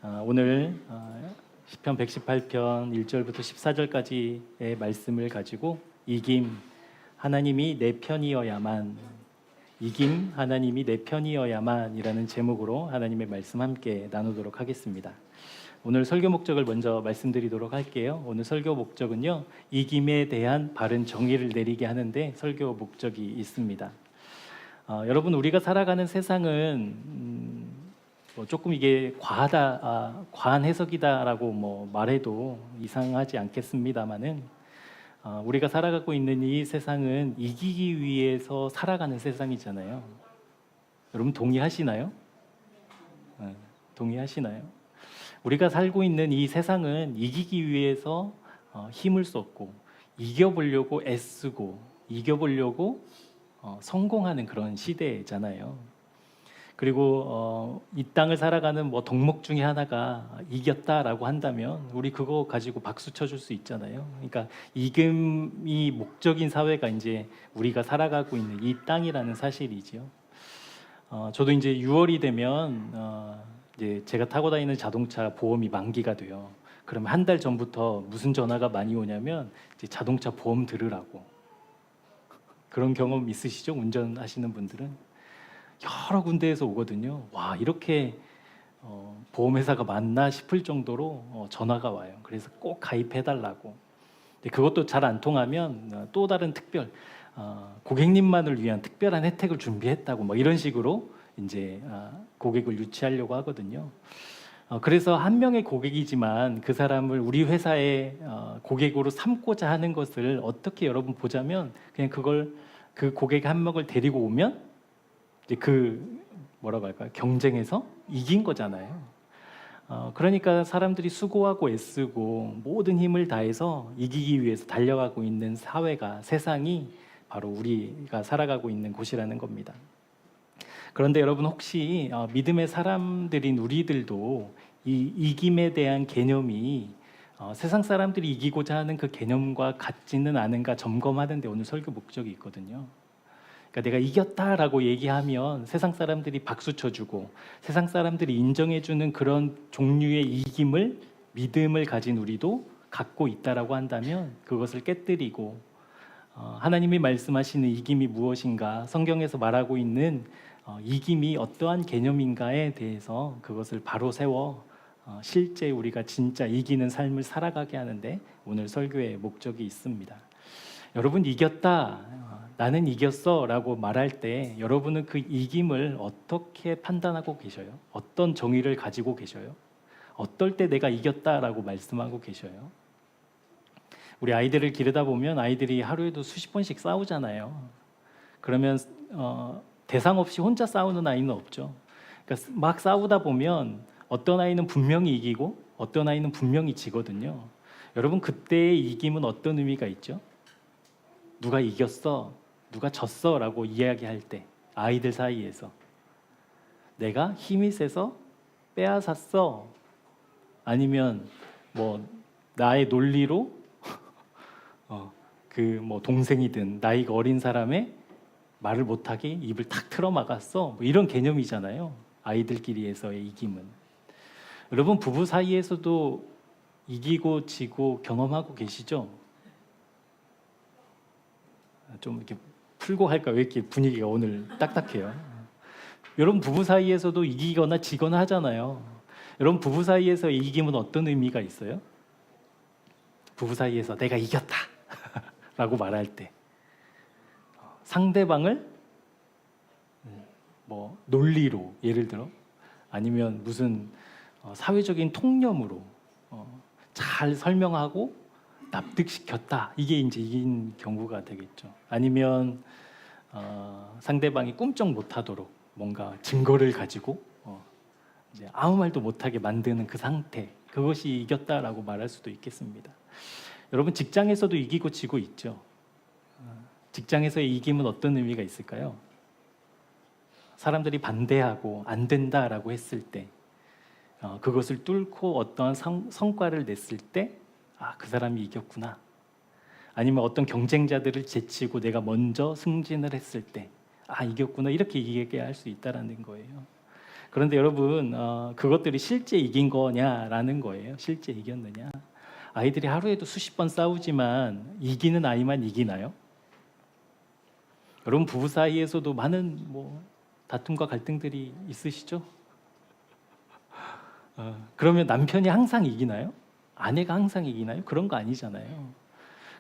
오늘 시편 118편 1절부터 14절까지의 말씀을 가지고 이김 하나님이 내 편이어야만 이김 하나님이 내 편이어야만이라는 제목으로 하나님의 말씀 함께 나누도록 하겠습니다. 오늘 설교 목적을 먼저 말씀드리도록 할게요. 오늘 설교 목적은요, 이김에 대한 바른 정의를 내리게 하는데 설교 목적이 있습니다. 여러분, 우리가 살아가는 세상은 조금 이게 과한 해석이다라고 말해도 이상하지 않겠습니다만은 우리가 살아가고 있는 이 세상은 이기기 위해서 살아가는 세상이잖아요. 여러분 동의하시나요? 동의하시나요? 우리가 살고 있는 이 세상은 이기기 위해서 힘을 쏟고 이겨보려고 애쓰고 이겨보려고 성공하는 그런 시대잖아요. 그리고 이 땅을 살아가는 덕목 중에 하나가 이겼다라고 한다면 우리 그거 가지고 박수 쳐줄 수 있잖아요. 그러니까 이김이 목적인 사회가 이제 우리가 살아가고 있는 이 땅이라는 사실이지요. 저도 이제 6월이 되면 이제 제가 타고 다니는 자동차 보험이 만기가 돼요. 그러면 한 달 전부터 무슨 전화가 많이 오냐면 이제 자동차 보험 들으라고. 그런 경험 있으시죠? 운전하시는 분들은? 여러 군데에서 오거든요. 와, 이렇게 보험회사가 맞나 싶을 정도로 전화가 와요. 그래서 꼭 가입해달라고. 그것도 잘 안 통하면 또 다른 특별 고객님만을 위한 특별한 혜택을 준비했다고 이런 식으로 이제 고객을 유치하려고 하거든요. 그래서 한 명의 고객이지만 그 사람을 우리 회사의 고객으로 삼고자 하는 것을 어떻게 여러분 보자면 그냥 그 고객 한 명을 데리고 오면 뭐라고 할까요? 경쟁에서 이긴 거잖아요. 그러니까 사람들이 수고하고 애쓰고 모든 힘을 다해서 이기기 위해서 달려가고 있는 사회가, 세상이 바로 우리가 살아가고 있는 곳이라는 겁니다. 그런데 여러분, 혹시 믿음의 사람들인 우리들도 이 이김에 대한 개념이 세상 사람들이 이기고자 하는 그 개념과 같지는 않은가 점검하는데 오늘 설교 목적이 있거든요. 그러니까 내가 이겼다라고 얘기하면 세상 사람들이 박수 쳐주고 세상 사람들이 인정해주는 그런 종류의 이김을, 믿음을 가진 우리도 갖고 있다라고 한다면 그것을 깨뜨리고 하나님이 말씀하시는 이김이 무엇인가, 성경에서 말하고 있는 이김이 어떠한 개념인가에 대해서 그것을 바로 세워 실제 우리가 진짜 이기는 삶을 살아가게 하는데 오늘 설교의 목적이 있습니다. 여러분, 이겼다, 나는 이겼어 라고 말할 때 여러분은 그 이김을 어떻게 판단하고 계셔요? 어떤 정의를 가지고 계셔요? 어떨 때 내가 이겼다라고 말씀하고 계셔요? 우리 아이들을 기르다 보면 아이들이 하루에도 수십 번씩 싸우잖아요. 그러면 대상 없이 혼자 싸우는 아이는 없죠. 그러니까 막 싸우다 보면 어떤 아이는 분명히 이기고 어떤 아이는 분명히 지거든요. 여러분, 그때의 이김은 어떤 의미가 있죠? 누가 이겼어, 누가 졌어 라고 이야기할 때 아이들 사이에서 내가 힘이 세서 빼앗았어, 아니면 나의 논리로 동생이든 나이가 어린 사람의 말을 못하게 입을 탁 틀어막았어, 이런 개념이잖아요. 아이들끼리에서의 이김은. 여러분, 부부 사이에서도 이기고 지고 경험하고 계시죠? 좀 이렇게 풀고 할까? 왜 이렇게 분위기가 오늘 딱딱해요? 여러분, 부부 사이에서도 이기거나 지거나 하잖아요. 여러분, 부부 사이에서 이김은 어떤 의미가 있어요? 부부 사이에서 내가 이겼다 라고 말할 때 상대방을 논리로, 예를 들어 아니면 무슨 사회적인 통념으로 잘 설명하고 납득시켰다, 이게 이제 이긴 경우가 되겠죠. 아니면 상대방이 꿈쩍 못하도록 뭔가 증거를 가지고 이제 아무 말도 못하게 만드는 그 상태, 그것이 이겼다라고 말할 수도 있겠습니다. 여러분, 직장에서도 이기고 지고 있죠. 직장에서의 이김은 어떤 의미가 있을까요? 사람들이 반대하고 안 된다라고 했을 때 그것을 뚫고 어떠한 성과를 냈을 때 그 사람이 이겼구나. 아니면 어떤 경쟁자들을 제치고 내가 먼저 승진을 했을 때 이겼구나, 이렇게 얘기할 수 있다는 거예요. 그런데 여러분, 그것들이 실제 이긴 거냐라는 거예요. 실제 이겼느냐? 아이들이 하루에도 수십 번 싸우지만 이기는 아이만 이기나요? 여러분, 부부 사이에서도 많은 다툼과 갈등들이 있으시죠? 그러면 남편이 항상 이기나요? 아내가 항상 이기나요? 그런 거 아니잖아요.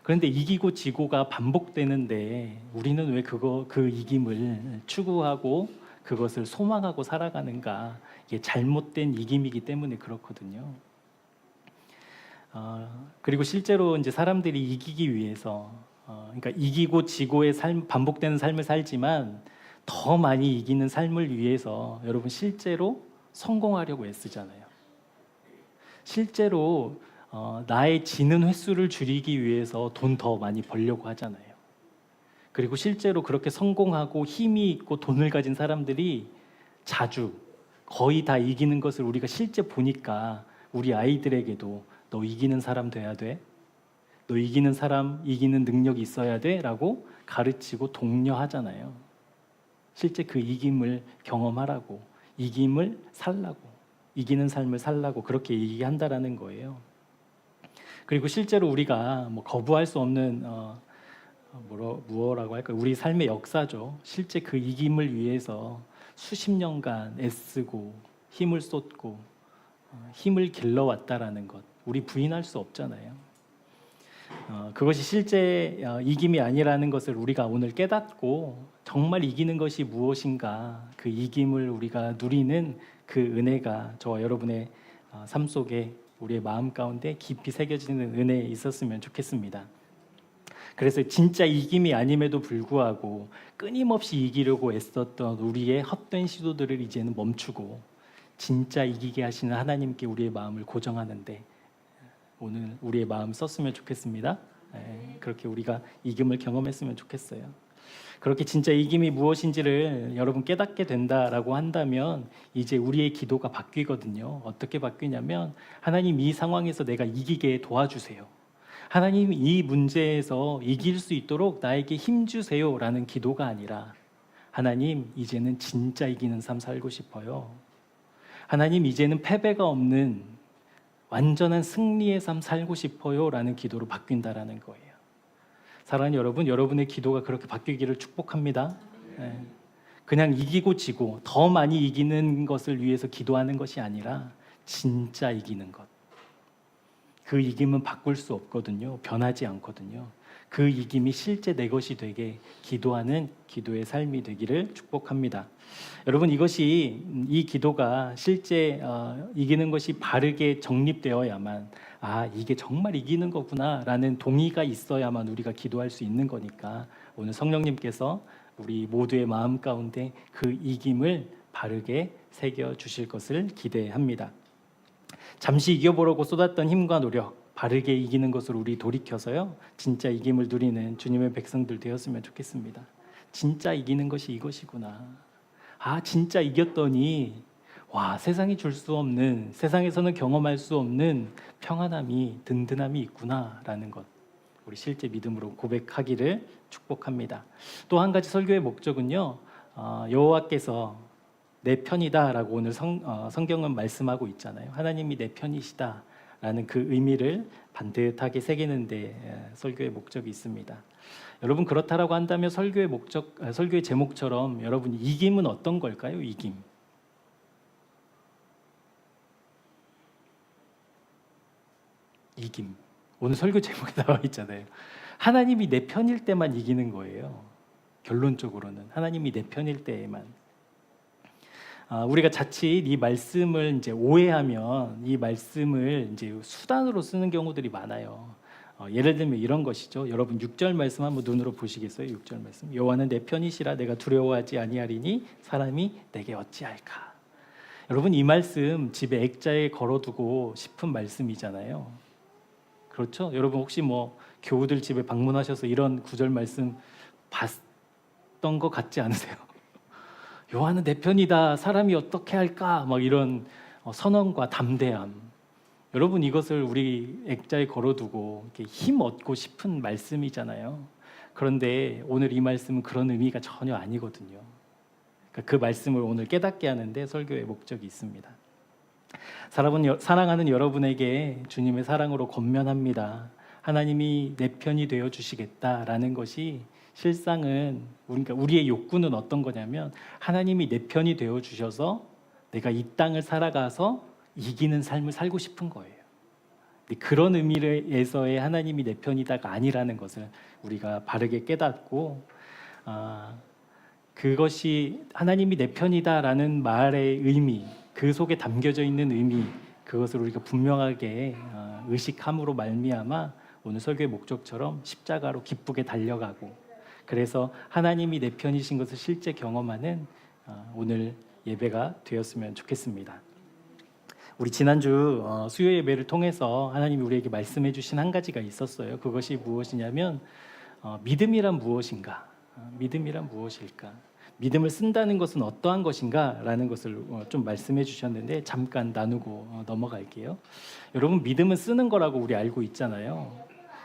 그런데 이기고 지고가 반복되는데 우리는 왜 그 이김을 추구하고 그것을 소망하고 살아가는가? 이게 잘못된 이김이기 때문에 그렇거든요. 그리고 실제로 이제 사람들이 이기기 위해서, 그러니까 이기고 지고의 반복되는 삶을 살지만 더 많이 이기는 삶을 위해서 여러분 실제로 성공하려고 애쓰잖아요. 실제로 나의 지는 횟수를 줄이기 위해서 돈 더 많이 벌려고 하잖아요. 그리고 실제로 그렇게 성공하고 힘이 있고 돈을 가진 사람들이 자주 거의 다 이기는 것을 우리가 실제 보니까 우리 아이들에게도 너 이기는 사람 돼야 돼. 너 이기는 사람, 이기는 능력이 있어야 돼. 라고 가르치고 독려하잖아요. 실제 그 이김을 경험하라고, 이김을 살라고, 이기는 삶을 살라고 그렇게 얘기한다라는 거예요. 그리고 실제로 우리가 거부할 수 없는 무엇라고 할까요? 우리 삶의 역사죠. 실제 그 이김을 위해서 수십 년간 애쓰고 힘을 쏟고 힘을 길러왔다라는 것, 우리 부인할 수 없잖아요. 그것이 실제 이김이 아니라는 것을 우리가 오늘 깨닫고 정말 이기는 것이 무엇인가, 그 이김을 우리가 누리는 그 은혜가 저와 여러분의 삶 속에 우리의 마음 가운데 깊이 새겨지는 은혜에 있었으면 좋겠습니다. 그래서 진짜 이김이 아님에도 불구하고 끊임없이 이기려고 애썼던 우리의 헛된 시도들을 이제는 멈추고 진짜 이기게 하시는 하나님께 우리의 마음을 고정하는데 오늘 우리의 마음 썼으면 좋겠습니다. 그렇게 우리가 이김을 경험했으면 좋겠어요. 그렇게 진짜 이김이 무엇인지를 여러분 깨닫게 된다라고 한다면 이제 우리의 기도가 바뀌거든요. 어떻게 바뀌냐면 하나님, 이 상황에서 내가 이기게 도와주세요. 하나님, 이 문제에서 이길 수 있도록 나에게 힘 주세요라는 기도가 아니라 하나님, 이제는 진짜 이기는 삶 살고 싶어요. 하나님, 이제는 패배가 없는 완전한 승리의 삶 살고 싶어요라는 기도로 바뀐다라는 거예요. 사랑하는 여러분, 여러분의 기도가 그렇게 바뀌기를 축복합니다. 그냥 이기고 지고 더 많이 이기는 것을 위해서 기도하는 것이 아니라 진짜 이기는 것. 그 이김은 바꿀 수 없거든요. 변하지 않거든요. 그 이김이 실제 내 것이 되게 기도하는 기도의 삶이 되기를 축복합니다. 여러분, 이 기도가 실제 이기는 것이 바르게 정립되어야만 이게 정말 이기는 거구나라는 동의가 있어야만 우리가 기도할 수 있는 거니까 오늘 성령님께서 우리 모두의 마음 가운데 그 이김을 바르게 새겨 주실 것을 기대합니다. 잠시 이겨보려고 쏟았던 힘과 노력 바르게 이기는 것으로 우리 돌이켜서요, 진짜 이김을 누리는 주님의 백성들 되었으면 좋겠습니다. 진짜 이기는 것이 이것이구나. 진짜 이겼더니 세상이 줄 수 없는, 세상에서는 경험할 수 없는 평안함이, 든든함이 있구나라는 것, 우리 실제 믿음으로 고백하기를 축복합니다. 또 한 가지 설교의 목적은요, 여호와께서 내 편이다라고 오늘 성경은 말씀하고 있잖아요. 하나님이 내 편이시다라는 그 의미를 반듯하게 새기는데 설교의 목적이 있습니다. 여러분, 그렇다라고 한다면 설교의 제목처럼 여러분, 이김은 어떤 걸까요? 이김. 오늘 설교 제목에 나와 있잖아요. 하나님이 내 편일 때만 이기는 거예요. 결론적으로는 하나님이 내 편일 때에만. 우리가 자칫 이 말씀을 이제 오해하면 이 말씀을 이제 수단으로 쓰는 경우들이 많아요. 예를 들면 이런 것이죠. 여러분 6절 말씀 한번 눈으로 보시겠어요? 6절 말씀. 여호와는 내 편이시라 내가 두려워하지 아니하리니 사람이 내게 어찌할까. 여러분, 이 말씀 집에 액자에 걸어두고 싶은 말씀이잖아요. 그렇죠? 여러분 혹시 교우들 집에 방문하셔서 이런 구절 말씀 봤던 것 같지 않으세요? 여호와는 내 편이다. 사람이 어떻게 할까? 이런 선언과 담대함. 여러분, 이것을 우리 액자에 걸어두고 이렇게 힘 얻고 싶은 말씀이잖아요. 그런데 오늘 이 말씀은 그런 의미가 전혀 아니거든요. 그 말씀을 오늘 깨닫게 하는데 설교의 목적이 있습니다. 사랑하는 여러분에게 주님의 사랑으로 권면합니다. 하나님이 내 편이 되어 주시겠다라는 것이 실상은 그러니까 우리의 욕구는 어떤 거냐면 하나님이 내 편이 되어 주셔서 내가 이 땅을 살아가서 이기는 삶을 살고 싶은 거예요. 그런 의미에서의 하나님이 내 편이다가 아니라는 것을 우리가 바르게 깨닫고 그것이 하나님이 내 편이다라는 말의 의미, 그 속에 담겨져 있는 의미, 그것을 우리가 분명하게 의식함으로 말미암아 오늘 설교의 목적처럼 십자가로 기쁘게 달려가고 그래서 하나님이 내 편이신 것을 실제 경험하는 오늘 예배가 되었으면 좋겠습니다. 우리 지난주 수요 예배를 통해서 하나님이 우리에게 말씀해 주신 한 가지가 있었어요. 그것이 무엇이냐면 믿음이란 무엇인가? 믿음이란 무엇일까? 믿음을 쓴다는 것은 어떠한 것인가? 라는 것을 좀 말씀해 주셨는데 잠깐 나누고 넘어갈게요. 여러분 믿음은 쓰는 거라고 우리 알고 있잖아요.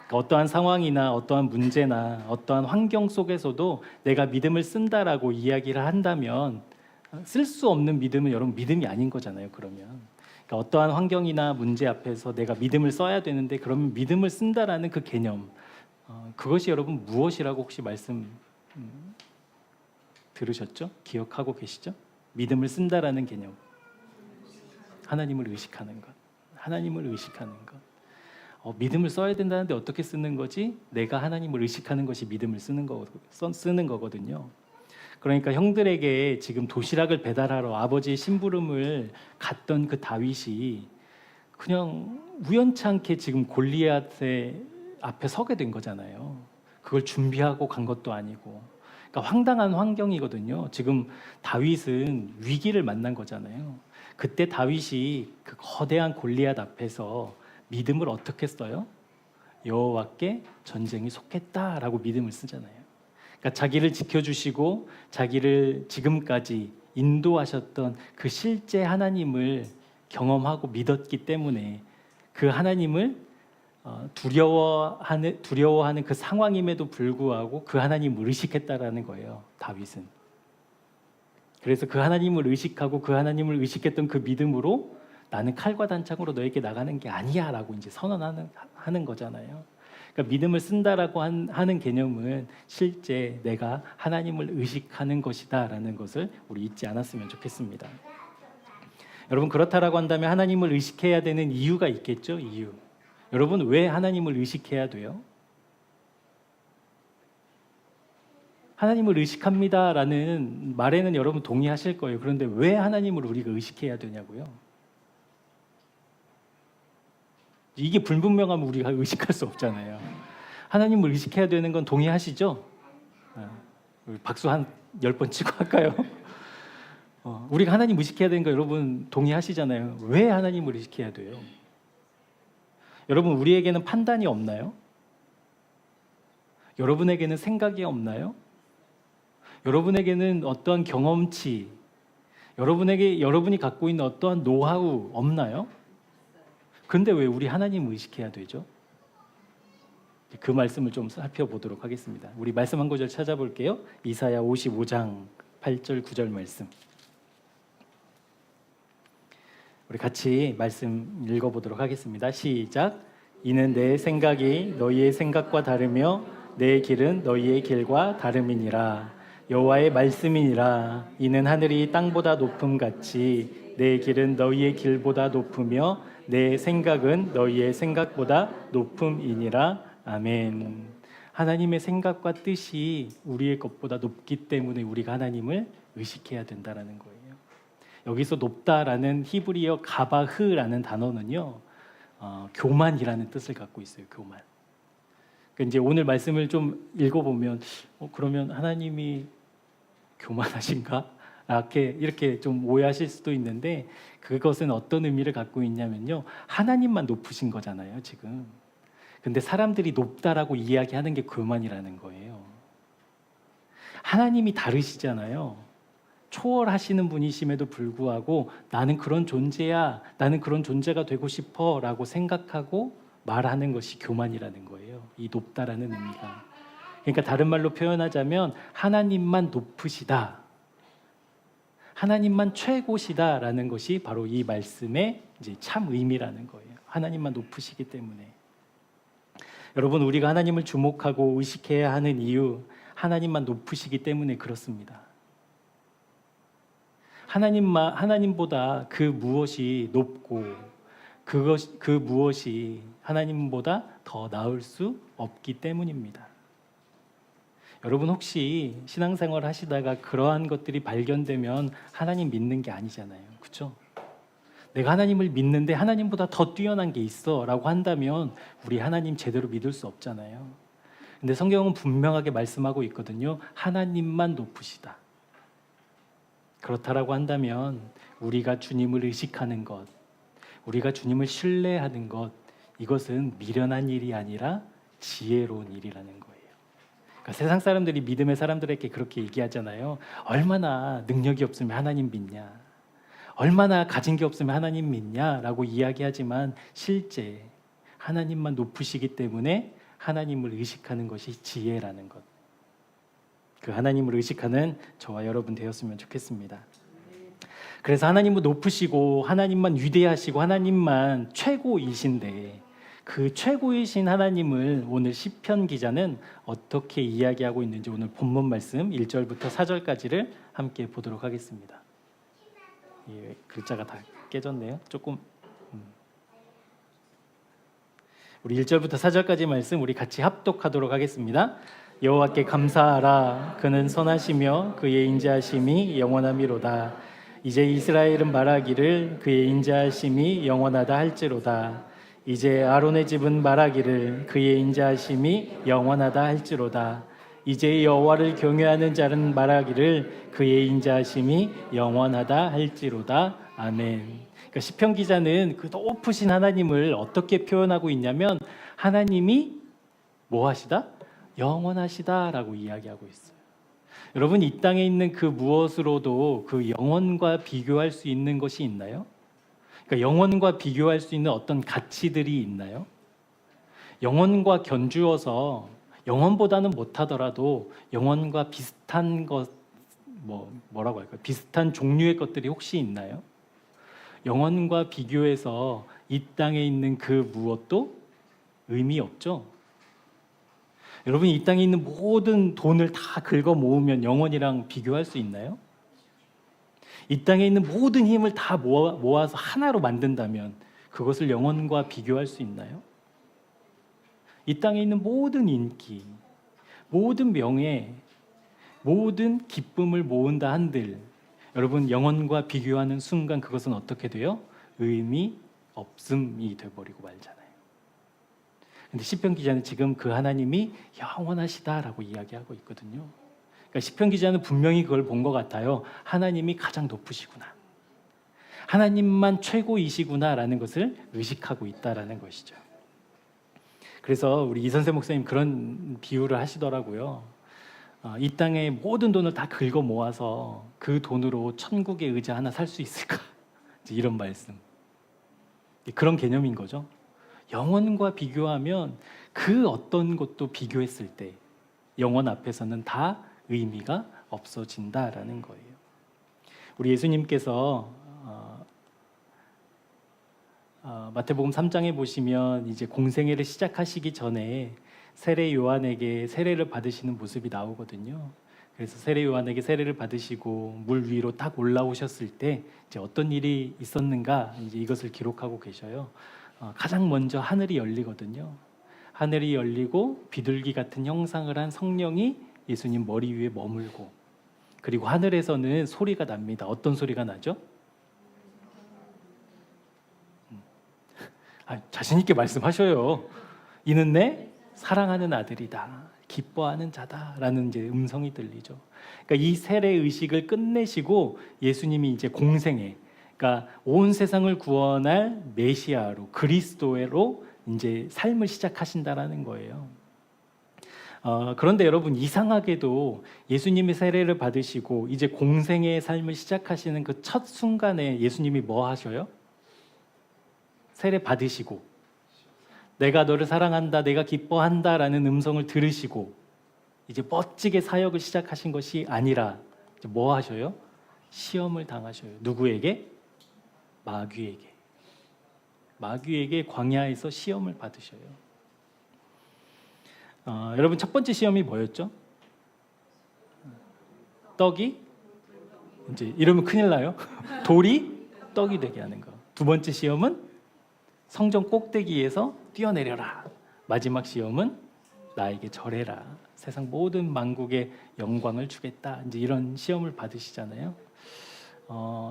그러니까 어떠한 상황이나 어떠한 문제나 어떠한 환경 속에서도 내가 믿음을 쓴다라고 이야기를 한다면 쓸 수 없는 믿음은 여러분 믿음이 아닌 거잖아요. 그러면 그러니까 어떠한 환경이나 문제 앞에서 내가 믿음을 써야 되는데 그러면 믿음을 쓴다라는 그 개념 그것이 여러분 무엇이라고 혹시 말씀 들으셨죠? 기억하고 계시죠? 믿음을 쓴다라는 개념 하나님을 의식하는 것 하나님을 의식하는 것 믿음을 써야 된다는데 어떻게 쓰는 거지? 내가 하나님을 의식하는 것이 믿음을 쓰는 거거든요. 그러니까 형들에게 지금 도시락을 배달하러 아버지의 심부름을 갔던 그 다윗이 그냥 우연치 않게 지금 골리앗의 앞에 서게 된 거잖아요. 그걸 준비하고 간 것도 아니고 그러니까 황당한 환경이거든요. 지금 다윗은 위기를 만난 거잖아요. 그때 다윗이 그 거대한 골리앗 앞에서 믿음을 어떻게 써요? 여호와께 전쟁이 속했다라고 믿음을 쓰잖아요. 그러니까 자기를 지켜주시고 자기를 지금까지 인도하셨던 그 실제 하나님을 경험하고 믿었기 때문에 그 하나님을 두려워하는 그 상황임에도 불구하고 그 하나님을 의식했다라는 거예요. 다윗은. 그래서 그 하나님을 의식하고 그 하나님을 의식했던 그 믿음으로 나는 칼과 단창으로 너에게 나가는 게 아니야라고 이제 선언하는 거잖아요. 그러니까 믿음을 쓴다라고 하는 개념은 실제 내가 하나님을 의식하는 것이다라는 것을 우리 잊지 않았으면 좋겠습니다. 여러분 그렇다라고 한다면 하나님을 의식해야 되는 이유가 있겠죠? 이유. 여러분 왜 하나님을 의식해야 돼요? 하나님을 의식합니다라는 말에는 여러분 동의하실 거예요. 그런데 왜 하나님을 우리가 의식해야 되냐고요? 이게 불분명하면 우리가 의식할 수 없잖아요. 하나님을 의식해야 되는 건 동의하시죠? 박수 한 10번 치고 할까요? 우리가 하나님 의식해야 되는 거 여러분 동의하시잖아요. 왜 하나님을 의식해야 돼요? 여러분 우리에게는 판단이 없나요? 여러분에게는 생각이 없나요? 여러분에게는 어떠한 경험치, 여러분이 갖고 있는 어떠한 노하우 없나요? 근데 왜 우리 하나님을 의식해야 되죠? 그 말씀을 좀 살펴보도록 하겠습니다. 우리 말씀 한 구절 찾아볼게요. 이사야 55장 8절 9절 말씀. 우리 같이 말씀 읽어보도록 하겠습니다. 시작. 이는 내 생각이 너희의 생각과 다르며 내 길은 너희의 길과 다름이니라. 여호와의 말씀이니라. 이는 하늘이 땅보다 높음 같이 내 길은 너희의 길보다 높으며 내 생각은 너희의 생각보다 높음이니라. 아멘. 하나님의 생각과 뜻이 우리의 것보다 높기 때문에 우리가 하나님을 의식해야 된다라는 거예요. 여기서 높다라는 히브리어 가바흐라는 단어는요, 교만이라는 뜻을 갖고 있어요. 교만. 그러니까 이제 오늘 말씀을 좀 읽어보면, 그러면 하나님이 교만하신가? 이렇게 좀 오해하실 수도 있는데 그것은 어떤 의미를 갖고 있냐면요, 하나님만 높으신 거잖아요, 지금. 근데 사람들이 높다라고 이야기하는 게 교만이라는 거예요. 하나님이 다르시잖아요. 초월하시는 분이심에도 불구하고 나는 그런 존재야, 나는 그런 존재가 되고 싶어 라고 생각하고 말하는 것이 교만이라는 거예요. 이 높다라는 의미가. 그러니까 다른 말로 표현하자면 하나님만 높으시다. 하나님만 최고시다라는 것이 바로 이 말씀의 이제 참 의미라는 거예요. 하나님만 높으시기 때문에. 여러분, 우리가 하나님을 주목하고 의식해야 하는 이유, 하나님만 높으시기 때문에 그렇습니다. 하나님보다 그 무엇이 높고 그 무엇이 하나님보다 더 나을 수 없기 때문입니다. 여러분, 혹시 신앙생활 하시다가 그러한 것들이 발견되면 하나님 믿는 게 아니잖아요. 그렇죠? 내가 하나님을 믿는데 하나님보다 더 뛰어난 게 있어 라고 한다면 우리 하나님 제대로 믿을 수 없잖아요. 근데 성경은 분명하게 말씀하고 있거든요. 하나님만 높으시다. 그렇다라고 한다면 우리가 주님을 의식하는 것, 우리가 주님을 신뢰하는 것, 이것은 미련한 일이 아니라 지혜로운 일이라는 거예요. 그러니까 세상 사람들이 믿음의 사람들에게 그렇게 얘기하잖아요. 얼마나 능력이 없으면 하나님 믿냐, 얼마나 가진 게 없으면 하나님 믿냐라고 이야기하지만 실제 하나님만 높으시기 때문에 하나님을 의식하는 것이 지혜라는 것. 그 하나님을 의식하는 저와 여러분 되었으면 좋겠습니다. 그래서 하나님은 높으시고 하나님만 위대하시고 하나님만 최고이신데 그 최고이신 하나님을 오늘 시편 기자는 어떻게 이야기하고 있는지 오늘 본문 말씀 1절부터 4절까지를 함께 보도록 하겠습니다. 예, 글자가 다 깨졌네요. 조금 우리 1절부터 4절까지 말씀 우리 같이 합독하도록 하겠습니다. 여호와께 감사하라. 그는 선하시며 그의 인자하심이 영원하미로다. 이제 이스라엘은 말하기를 그의 인자하심이 영원하다 할지로다. 이제 아론의 집은 말하기를 그의 인자하심이 영원하다 할지로다. 이제 여호와를 경외하는 자는 말하기를 그의 인자하심이 영원하다 할지로다. 아멘. 그러니까 시편 기자는 그 높으신 하나님을 어떻게 표현하고 있냐면 하나님이 뭐 하시다? 영원하시다라고 이야기하고 있어요. 여러분, 이 땅에 있는 그 무엇으로도 그 영원과 비교할 수 있는 것이 있나요? 그러니까 영원과 비교할 수 있는 어떤 가치들이 있나요? 영원과 견주어서 영원보다는 못하더라도 영원과 비슷한 것, 뭐라고 할까요? 비슷한 종류의 것들이 혹시 있나요? 영원과 비교해서 이 땅에 있는 그 무엇도 의미 없죠? 여러분, 이 땅에 있는 모든 돈을 다 긁어 모으면 영원이랑 비교할 수 있나요? 이 땅에 있는 모든 힘을 다 모아서 하나로 만든다면 그것을 영원과 비교할 수 있나요? 이 땅에 있는 모든 인기, 모든 명예, 모든 기쁨을 모은다 한들 여러분, 영원과 비교하는 순간 그것은 어떻게 돼요? 의미 없음이 돼버리고 말잖아요. 근데 시편 기자는 지금 그 하나님이 영원하시다라고 이야기하고 있거든요. 그러니까 시편 기자는 분명히 그걸 본 것 같아요. 하나님이 가장 높으시구나, 하나님만 최고이시구나라는 것을 의식하고 있다라는 것이죠. 그래서 우리 이선세 목사님 그런 비유를 하시더라고요. 이 땅의 모든 돈을 다 긁어 모아서 그 돈으로 천국의 의자 하나 살 수 있을까? 이런 말씀. 그런 개념인 거죠. 영원과 비교하면 그 어떤 것도 비교했을 때 영원 앞에서는 다 의미가 없어진다라는 거예요. 우리 예수님께서 마태복음 3장에 보시면 이제 공생애를 시작하시기 전에 세례 요한에게 세례를 받으시는 모습이 나오거든요. 그래서 세례 요한에게 세례를 받으시고 물 위로 딱 올라오셨을 때 이제 어떤 일이 있었는가, 이제 이것을 기록하고 계셔요. 가장 먼저 하늘이 열리거든요. 하늘이 열리고 비둘기 같은 형상을 한 성령이 예수님 머리 위에 머물고, 그리고 하늘에서는 소리가 납니다. 어떤 소리가 나죠? 자신 있게 말씀하셔요. 이는 내 사랑하는 아들이다, 기뻐하는 자다라는 이제 음성이 들리죠. 그러니까 이 세례 의식을 끝내시고 예수님이 이제 공생애, 그러니까 온 세상을 구원할 메시아로, 그리스도로 이제 삶을 시작하신다라는 거예요. 그런데 여러분, 이상하게도 예수님이 세례를 받으시고 이제 공생애의 삶을 시작하시는 그 첫 순간에 예수님이 뭐 하셔요? 세례 받으시고 내가 너를 사랑한다, 내가 기뻐한다라는 음성을 들으시고 이제 멋지게 사역을 시작하신 것이 아니라 이제 뭐 하셔요? 시험을 당하셔요. 누구에게? 마귀에게. 마귀에게 광야에서 시험을 받으셔요. 여러분 첫 번째 시험이 뭐였죠? 떡이 이제 이러면 큰일 나요. 돌이 떡이 되게 하는 거. 두 번째 시험은 성전 꼭대기에서 뛰어내려라. 마지막 시험은 나에게 절해라. 세상 모든 만국의 영광을 주겠다. 이제 이런 시험을 받으시잖아요.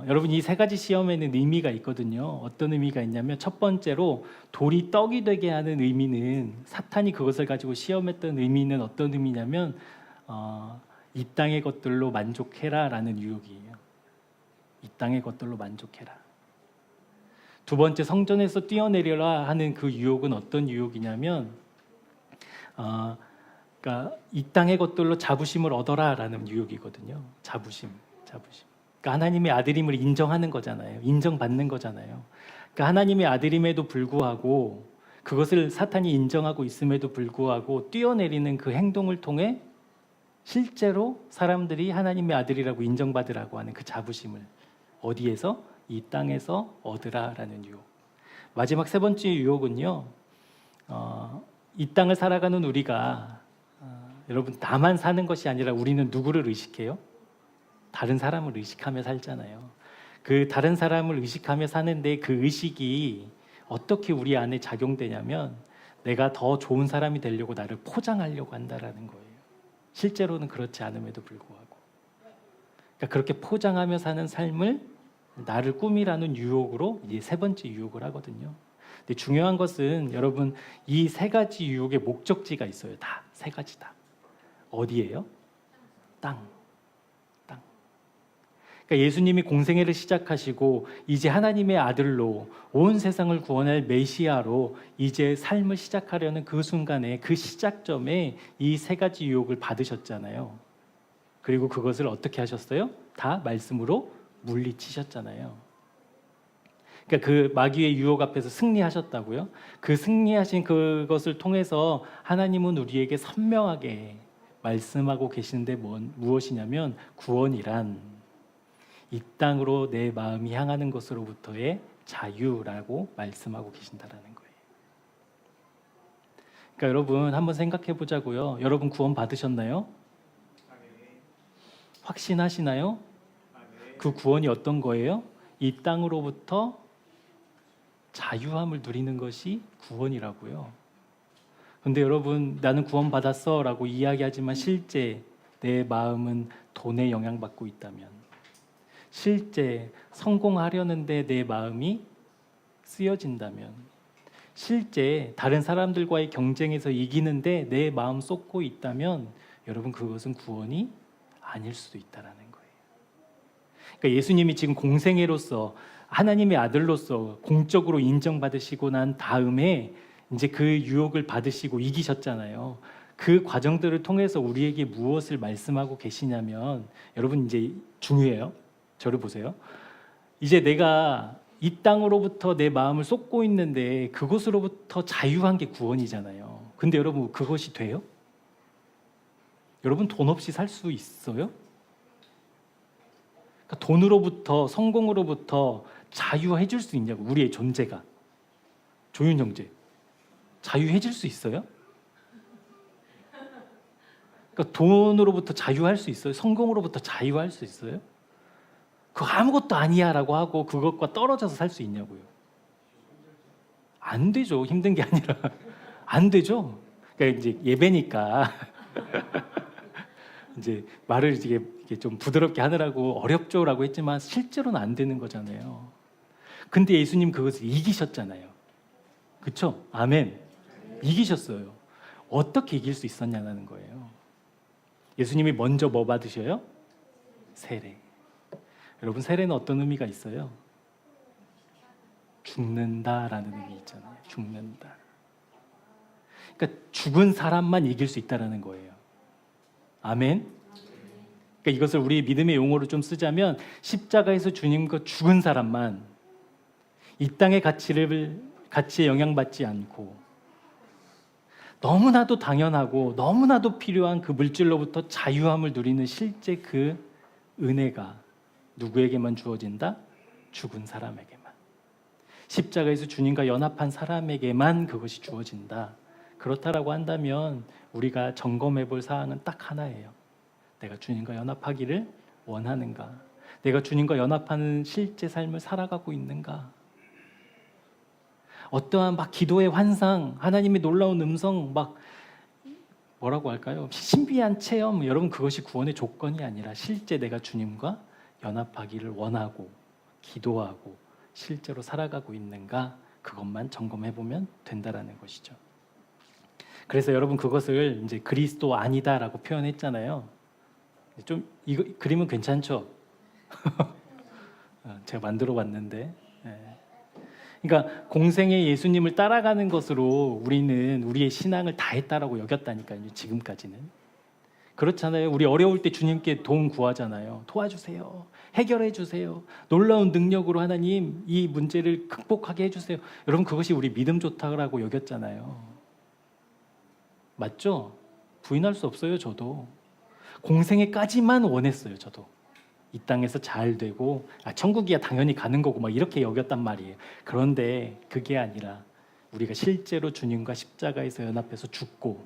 여러분 이 세 가지 시험에는 의미가 있거든요. 어떤 의미가 있냐면 첫 번째로 돌이 떡이 되게 하는 의미는 사탄이 그것을 가지고 시험했던 의미는 어떤 의미냐면 이 땅의 것들로 만족해라라는 유혹이에요. 이 땅의 것들로 만족해라. 두 번째 성전에서 뛰어내려라 하는 그 유혹은 어떤 유혹이냐면 그러니까 이 땅의 것들로 자부심을 얻어라라는 유혹이거든요. 자부심. 그러니까 하나님의 아들임을 인정하는 거잖아요. 인정받는 거잖아요. 그러니까 하나님의 아들임에도 불구하고 그것을 사탄이 인정하고 있음에도 불구하고 뛰어내리는 그 행동을 통해 실제로 사람들이 하나님의 아들이라고 인정받으라고 하는 그 자부심을 어디에서? 이 땅에서 얻으라라는 유혹. 마지막 세 번째 유혹은요. 이 땅을 살아가는 우리가 여러분 나만 사는 것이 아니라 우리는 누구를 의식해요? 다른 사람을 의식하며 살잖아요. 그 다른 사람을 의식하며 사는데 그 의식이 어떻게 우리 안에 작용되냐면 내가 더 좋은 사람이 되려고 나를 포장하려고 한다라는 거예요. 실제로는 그렇지 않음에도 불구하고. 그러니까 그렇게 포장하며 사는 삶을 나를 꾸미라는 유혹으로 이제 세 번째 유혹을 하거든요. 근데 중요한 것은 여러분 이 세 가지 유혹의 목적지가 있어요. 다 세 가지 다. 어디예요? 땅. 그러니까 예수님이 공생애를 시작하시고 이제 하나님의 아들로 온 세상을 구원할 메시아로 이제 삶을 시작하려는 그 순간에 그 시작점에 이 세 가지 유혹을 받으셨잖아요. 그리고 그것을 어떻게 하셨어요? 다 말씀으로 물리치셨잖아요. 그러니까 그 마귀의 유혹 앞에서 승리하셨다고요? 그 승리하신 그것을 통해서 하나님은 우리에게 선명하게 말씀하고 계시는데 무엇이냐면 구원이란 이 땅으로 내 마음이 향하는 것으로부터의 자유라고 말씀하고 계신다라는 거예요. 그러니까 여러분 한번 생각해 보자고요. 여러분 구원 받으셨나요? 확신하시나요? 그 구원이 어떤 거예요? 이 땅으로부터 자유함을 누리는 것이 구원이라고요. 근데 여러분 나는 구원 받았어 라고 이야기하지만 실제 내 마음은 돈에 영향받고 있다면, 실제 성공하려는데 내 마음이 쓰여진다면, 실제 다른 사람들과의 경쟁에서 이기는데 내 마음 쏟고 있다면 여러분 그것은 구원이 아닐 수도 있다라는 거예요. 그러니까 예수님이 지금 공생애로서 하나님의 아들로서 공적으로 인정받으시고 난 다음에 이제 그 유혹을 받으시고 이기셨잖아요. 그 과정들을 통해서 우리에게 무엇을 말씀하고 계시냐면 여러분 이제 중요해요. 저를 보세요. 이제 내가 이 땅으로부터 내 마음을 쏟고 있는데 그것으로부터 자유한 게 구원이잖아요. 근데 여러분 그것이 돼요? 여러분 돈 없이 살 수 있어요? 그러니까 돈으로부터 성공으로부터 자유해질 수 있냐고. 우리의 존재가. 조윤 형제 자유해질 수 있어요? 그러니까 돈으로부터 자유할 수 있어요? 성공으로부터 자유할 수 있어요? 그거 아무것도 아니야 라고 하고 그것과 떨어져서 살 수 있냐고요. 안 되죠. 힘든 게 아니라 안 되죠. 그러니까 이제 예배니까 이제 말을 이게 좀 부드럽게 하느라고 어렵죠라고 했지만 실제로는 안 되는 거잖아요. 근데 예수님 그것을 이기셨잖아요. 그렇죠? 아멘. 이기셨어요. 어떻게 이길 수 있었냐는 거예요. 예수님이 먼저 뭐 받으셔요? 세례. 여러분 세례는 어떤 의미가 있어요? 죽는다라는 의미 있잖아요. 죽는다. 그러니까 죽은 사람만 이길 수 있다라는 거예요. 아멘. 그러니까 이것을 우리 믿음의 용어로 좀 쓰자면 십자가에서 주님과 죽은 사람만 이 땅의 가치에 영향받지 않고 너무나도 당연하고 너무나도 필요한 그 물질로부터 자유함을 누리는 실제 그 은혜가 누구에게만 주어진다? 죽은 사람에게만. 십자가에서 주님과 연합한 사람에게만 그것이 주어진다. 그렇다라고 한다면 우리가 점검해 볼 사항은 딱 하나예요. 내가 주님과 연합하기를 원하는가? 내가 주님과 연합하는 실제 삶을 살아가고 있는가? 어떠한 막 기도의 환상, 하나님의 놀라운 음성, 막 뭐라고 할까요? 신비한 체험, 여러분 그것이 구원의 조건이 아니라 실제 내가 주님과 연합하기를 원하고 기도하고 실제로 살아가고 있는가? 그것만 점검해 보면 된다라는 것이죠. 그래서 여러분 그것을 이제 그리스도 아니다라고 표현했잖아요. 좀 이거 그림은 괜찮죠? 제가 만들어 봤는데. 그러니까 공생의 예수님을 따라가는 것으로 우리는 우리의 신앙을 다했다라고 여겼다니까요. 지금까지는. 그렇잖아요. 우리 어려울 때 주님께 도움 구하잖아요. 도와주세요. 해결해 주세요. 놀라운 능력으로 하나님 이 문제를 극복하게 해주세요. 여러분 그것이 우리 믿음 좋다라고 여겼잖아요. 맞죠? 부인할 수 없어요. 저도. 공생애까지만 원했어요. 저도. 이 땅에서 잘 되고 천국이야 당연히 가는 거고 막 이렇게 여겼단 말이에요. 그런데 그게 아니라 우리가 실제로 주님과 십자가에서 연합해서 죽고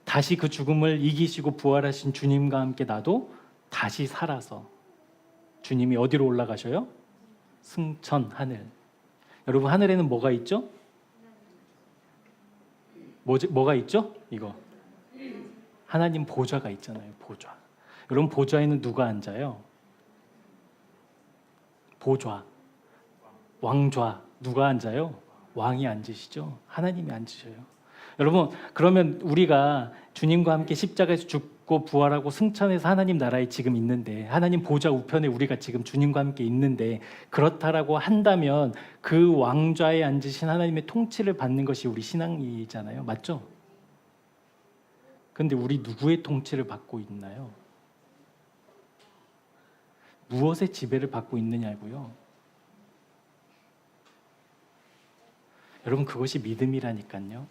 다시 그 죽음을 이기시고 부활하신 주님과 함께 나도 다시 살아서 주님이 어디로 올라가셔요? 승천 하늘. 여러분 하늘에는 뭐가 있죠? 뭐가 있죠? 이거 하나님 보좌가 있잖아요. 보좌. 여러분 보좌에는 누가 앉아요? 보좌, 왕좌 누가 앉아요? 왕이 앉으시죠? 하나님이 앉으셔요. 여러분 그러면 우리가 주님과 함께 십자가에서 죽고 부활하고 승천해서 하나님 나라에 지금 있는데 하나님 보좌 우편에 우리가 지금 주님과 함께 있는데 그렇다라고 한다면 그 왕좌에 앉으신 하나님의 통치를 받는 것이 우리 신앙이잖아요. 맞죠? 그런데 우리 누구의 통치를 받고 있나요? 무엇의 지배를 받고 있느냐고요. 여러분 그것이 믿음이라니까요.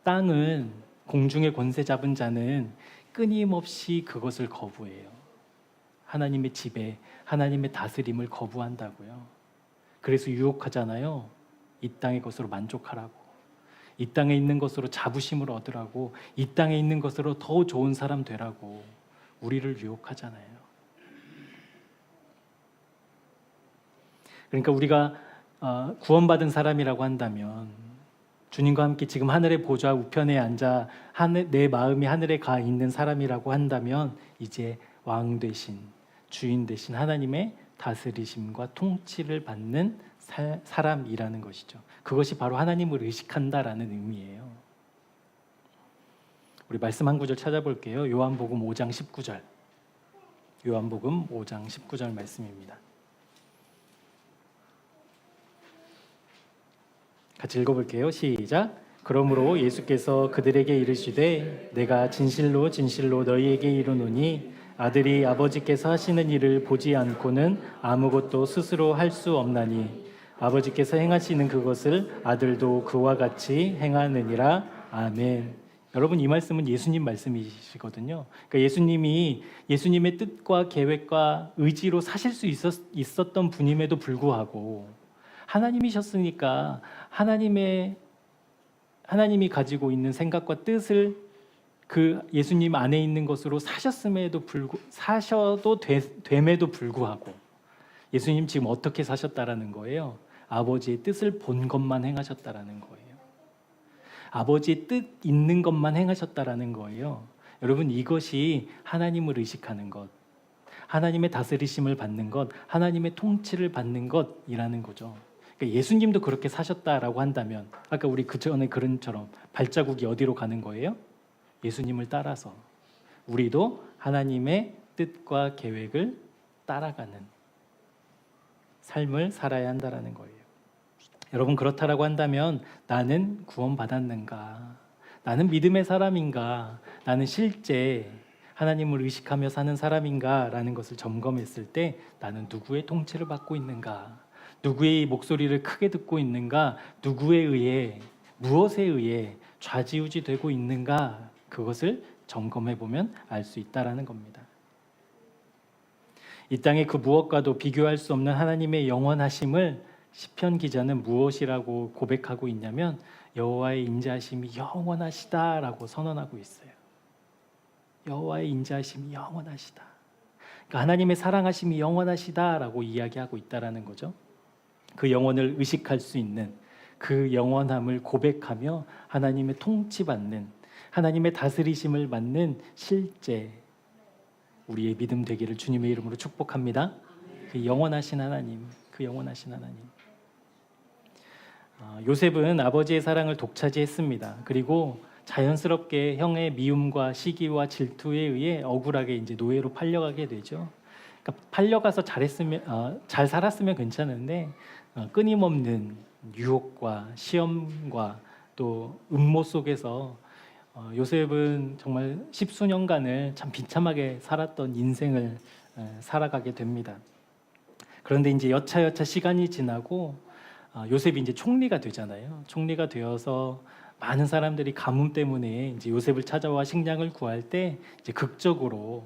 땅은 공중의 권세 잡은 자는 끊임없이 그것을 거부해요. 하나님의 지배, 하나님의 다스림을 거부한다고요. 그래서 유혹하잖아요. 이 땅의 것으로 만족하라고. 이 땅에 있는 것으로 자부심을 얻으라고. 이 땅에 있는 것으로 더 좋은 사람 되라고 우리를 유혹하잖아요. 그러니까 우리가 구원받은 사람이라고 한다면 주님과 함께 지금 하늘의 보좌 우편에 앉아 내 마음이 하늘에 가 있는 사람이라고 한다면 이제 왕 되신 주인 되신 하나님의 다스리심과 통치를 받는 사람이라는 것이죠. 그것이 바로 하나님을 의식한다라는 의미예요. 우리 말씀 한 구절 찾아볼게요. 요한복음 5장 19절. 요한복음 5장 19절 말씀입니다. 같이 읽어볼게요. 시작. 그러므로 예수께서 그들에게 이르시되 내가 진실로 진실로 너희에게 이르노니 아들이 아버지께서 하시는 일을 보지 않고는 아무것도 스스로 할 수 없나니 아버지께서 행하시는 그것을 아들도 그와 같이 행하느니라. 아멘. 여러분 이 말씀은 예수님 말씀이시거든요. 그러니까 예수님이 예수님의 뜻과 계획과 의지로 사실 수 있었던 분임에도 불구하고 하나님이셨으니까 하나님이 가지고 있는 생각과 뜻을 그 예수님 안에 있는 것으로 사셔도 됨에도 불구하고 예수님 지금 어떻게 사셨다라는 거예요? 아버지의 뜻을 본 것만 행하셨다라는 거예요. 아버지의 뜻 있는 것만 행하셨다라는 거예요. 여러분 이것이 하나님을 의식하는 것, 하나님의 다스리심을 받는 것, 하나님의 통치를 받는 것이라는 거죠. 그러니까 예수님도 그렇게 사셨다라고 한다면 아까 우리 그 전에 그런처럼 발자국이 어디로 가는 거예요? 예수님을 따라서 우리도 하나님의 뜻과 계획을 따라가는 삶을 살아야 한다라는 거예요. 여러분 그렇다라고 한다면 나는 구원받았는가? 나는 믿음의 사람인가? 나는 실제 하나님을 의식하며 사는 사람인가? 라는 것을 점검했을 때 나는 누구의 통치를 받고 있는가? 누구의 목소리를 크게 듣고 있는가? 누구에 의해 무엇에 의해 좌지우지되고 있는가? 그것을 점검해 보면 알 수 있다라는 겁니다. 이 땅의 그 무엇과도 비교할 수 없는 하나님의 영원하심을 시편 기자는 무엇이라고 고백하고 있냐면 여호와의 인자하심이 영원하시다라고 선언하고 있어요. 여호와의 인자하심이 영원하시다. 그러니까 하나님의 사랑하심이 영원하시다라고 이야기하고 있다라는 거죠. 그 영원을 의식할 수 있는 그 영원함을 고백하며 하나님의 통치받는 하나님의 다스리심을 받는 실제 우리의 믿음 되기를 주님의 이름으로 축복합니다. 그 영원하신 하나님, 그 영원하신 하나님. 요셉은 아버지의 사랑을 독차지했습니다. 그리고 자연스럽게 형의 미움과 시기와 질투에 의해 억울하게 이제 노예로 팔려가게 되죠. 그러니까 팔려가서 잘 살았으면 괜찮은데 끊임없는 유혹과 시험과 또 음모 속에서 요셉은 정말 십수년간을 참 비참하게 살았던 인생을 살아가게 됩니다. 그런데 이제 여차여차 시간이 지나고 요셉이 이제 총리가 되잖아요. 총리가 되어서 많은 사람들이 가뭄 때문에 이제 요셉을 찾아와 식량을 구할 때 이제 극적으로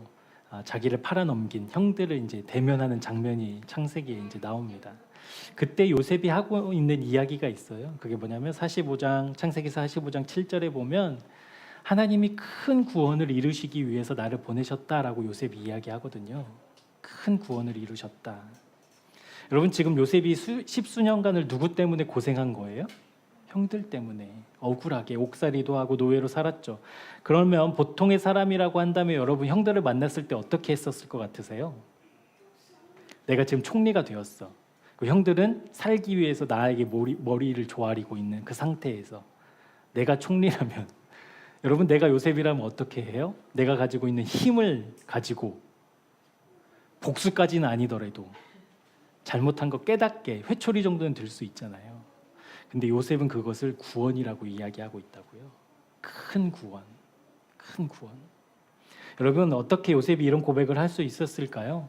자기를 팔아넘긴 형들을 이제 대면하는 장면이 창세기에 이제 나옵니다. 그때 요셉이 하고 있는 이야기가 있어요. 그게 뭐냐면 창세기 45장 7절에 보면 하나님이 큰 구원을 이루시기 위해서 나를 보내셨다라고 요셉이 이야기하거든요. 큰 구원을 이루셨다. 여러분 지금 요셉이 십수년간을 누구 때문에 고생한 거예요? 형들 때문에 억울하게 옥살이도 하고 노예로 살았죠. 그러면 보통의 사람이라고 한다면 여러분 형들을 만났을 때 어떻게 했었을 것 같으세요? 내가 지금 총리가 되었어. 그 형들은 살기 위해서 나에게 머리를 조아리고 있는 그 상태에서 내가 총리라면 여러분 내가 요셉이라면 어떻게 해요? 내가 가지고 있는 힘을 가지고 복수까지는 아니더라도 잘못한 거 깨닫게 회초리 정도는 들 수 있잖아요. 근데 요셉은 그것을 구원이라고 이야기하고 있다고요. 큰 구원, 큰 구원. 여러분 어떻게 요셉이 이런 고백을 할 수 있었을까요?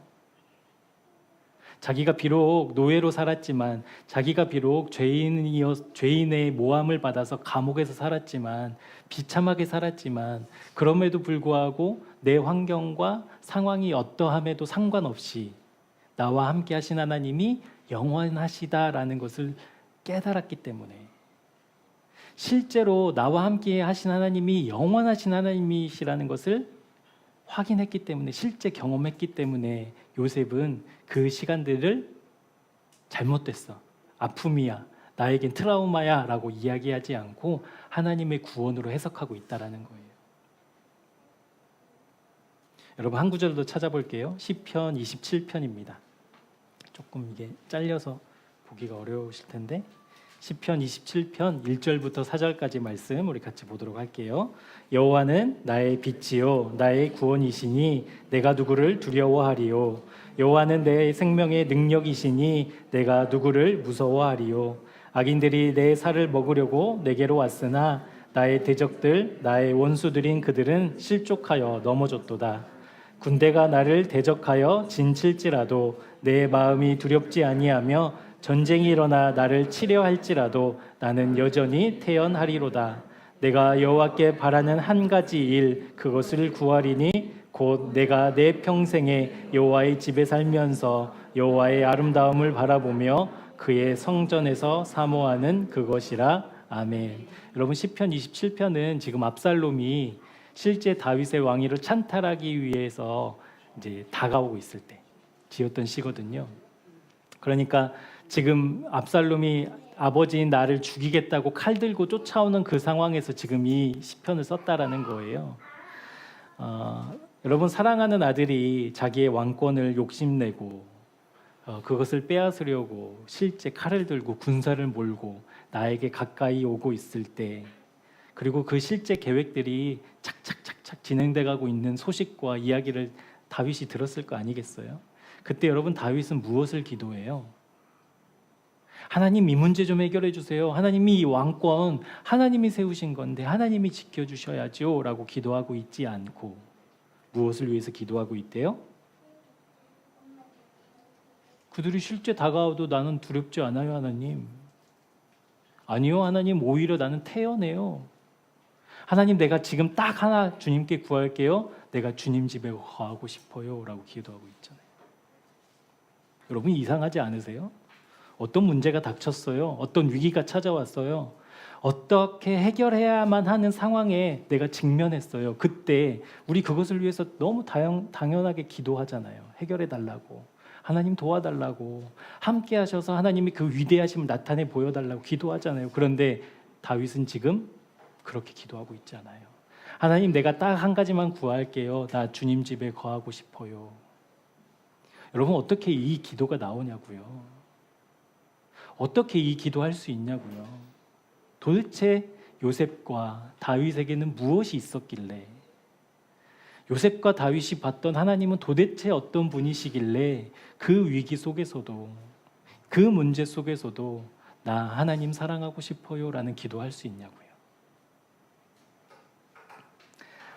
자기가 비록 노예로 살았지만, 자기가 비록 죄인의 모함을 받아서 감옥에서 살았지만, 비참하게 살았지만, 그럼에도 불구하고 내 환경과 상황이 어떠함에도 상관없이 나와 함께 하신 하나님이 영원하시다라는 것을 깨달았기 때문에, 실제로 나와 함께 하신 하나님이 영원하신 하나님이시라는 것을 확인했기 때문에, 실제 경험했기 때문에 요셉은 그 시간들을 잘못됐어, 아픔이야, 나에겐 트라우마야 라고 이야기하지 않고 하나님의 구원으로 해석하고 있다는 거예요. 여러분 한 구절 더 찾아볼게요. 시편 27편입니다. 조금 이게 잘려서 보기가 어려우실 텐데 시편 27편 1절부터 4절까지 말씀 우리 같이 보도록 할게요. 여호와는 나의 빛이요 나의 구원이시니 내가 누구를 두려워하리요. 여호와는 내 생명의 능력이시니 내가 누구를 무서워하리요. 악인들이 내 살을 먹으려고 내게로 왔으나 나의 대적들 나의 원수들인 그들은 실족하여 넘어졌도다. 군대가 나를 대적하여 진칠지라도 내 마음이 두렵지 아니하며 전쟁이 일어나 나를 치려 할지라도 나는 여전히 태연하리로다. 내가 여호와께 바라는 한 가지 일 그것을 구하리니 곧 내가 내 평생에 여호와의 집에 살면서 여호와의 아름다움을 바라보며 그의 성전에서 사모하는 그것이라. 아멘. 여러분 시편 27편은 지금 압살롬이 실제 다윗의 왕위를 찬탈하기 위해서 이제 다가오고 있을 때 지었던 시거든요. 그러니까 지금 압살롬이 아버지인 나를 죽이겠다고 칼 들고 쫓아오는 그 상황에서 지금 이 시편을 썼다라는 거예요. 여러분 사랑하는 아들이 자기의 왕권을 욕심내고 그것을 빼앗으려고 실제 칼을 들고 군사를 몰고 나에게 가까이 오고 있을 때, 그리고 그 실제 계획들이 착착착착 진행돼 가고 있는 소식과 이야기를 다윗이 들었을 거 아니겠어요? 그때 여러분 다윗은 무엇을 기도해요? 하나님 이 문제 좀 해결해 주세요. 하나님이 이 왕권 하나님이 세우신 건데 하나님이 지켜주셔야죠 라고 기도하고 있지 않고 무엇을 위해서 기도하고 있대요? 그들이 실제 다가와도 나는 두렵지 않아요 하나님. 아니요 하나님, 오히려 나는 태연해요. 하나님 내가 지금 딱 하나 주님께 구할게요. 내가 주님 집에 거하고 싶어요 라고 기도하고 있잖아요. 여러분 이상하지 않으세요? 어떤 문제가 닥쳤어요? 어떤 위기가 찾아왔어요? 어떻게 해결해야만 하는 상황에 내가 직면했어요. 그때 우리 그것을 위해서 너무 당연하게 기도하잖아요. 해결해 달라고, 하나님 도와달라고, 함께 하셔서 하나님이 그 위대하심을 나타내 보여달라고 기도하잖아요. 그런데 다윗은 지금 그렇게 기도하고 있잖아요. 하나님, 내가 딱 한 가지만 구할게요. 나 주님 집에 거하고 싶어요. 여러분, 어떻게 이 기도가 나오냐고요? 어떻게 이 기도할 수 있냐고요? 도대체 요셉과 다윗에게는 무엇이 있었길래, 요셉과 다윗이 봤던 하나님은 도대체 어떤 분이시길래 그 위기 속에서도, 그 문제 속에서도 나 하나님 사랑하고 싶어요 라는 기도할 수 있냐고요.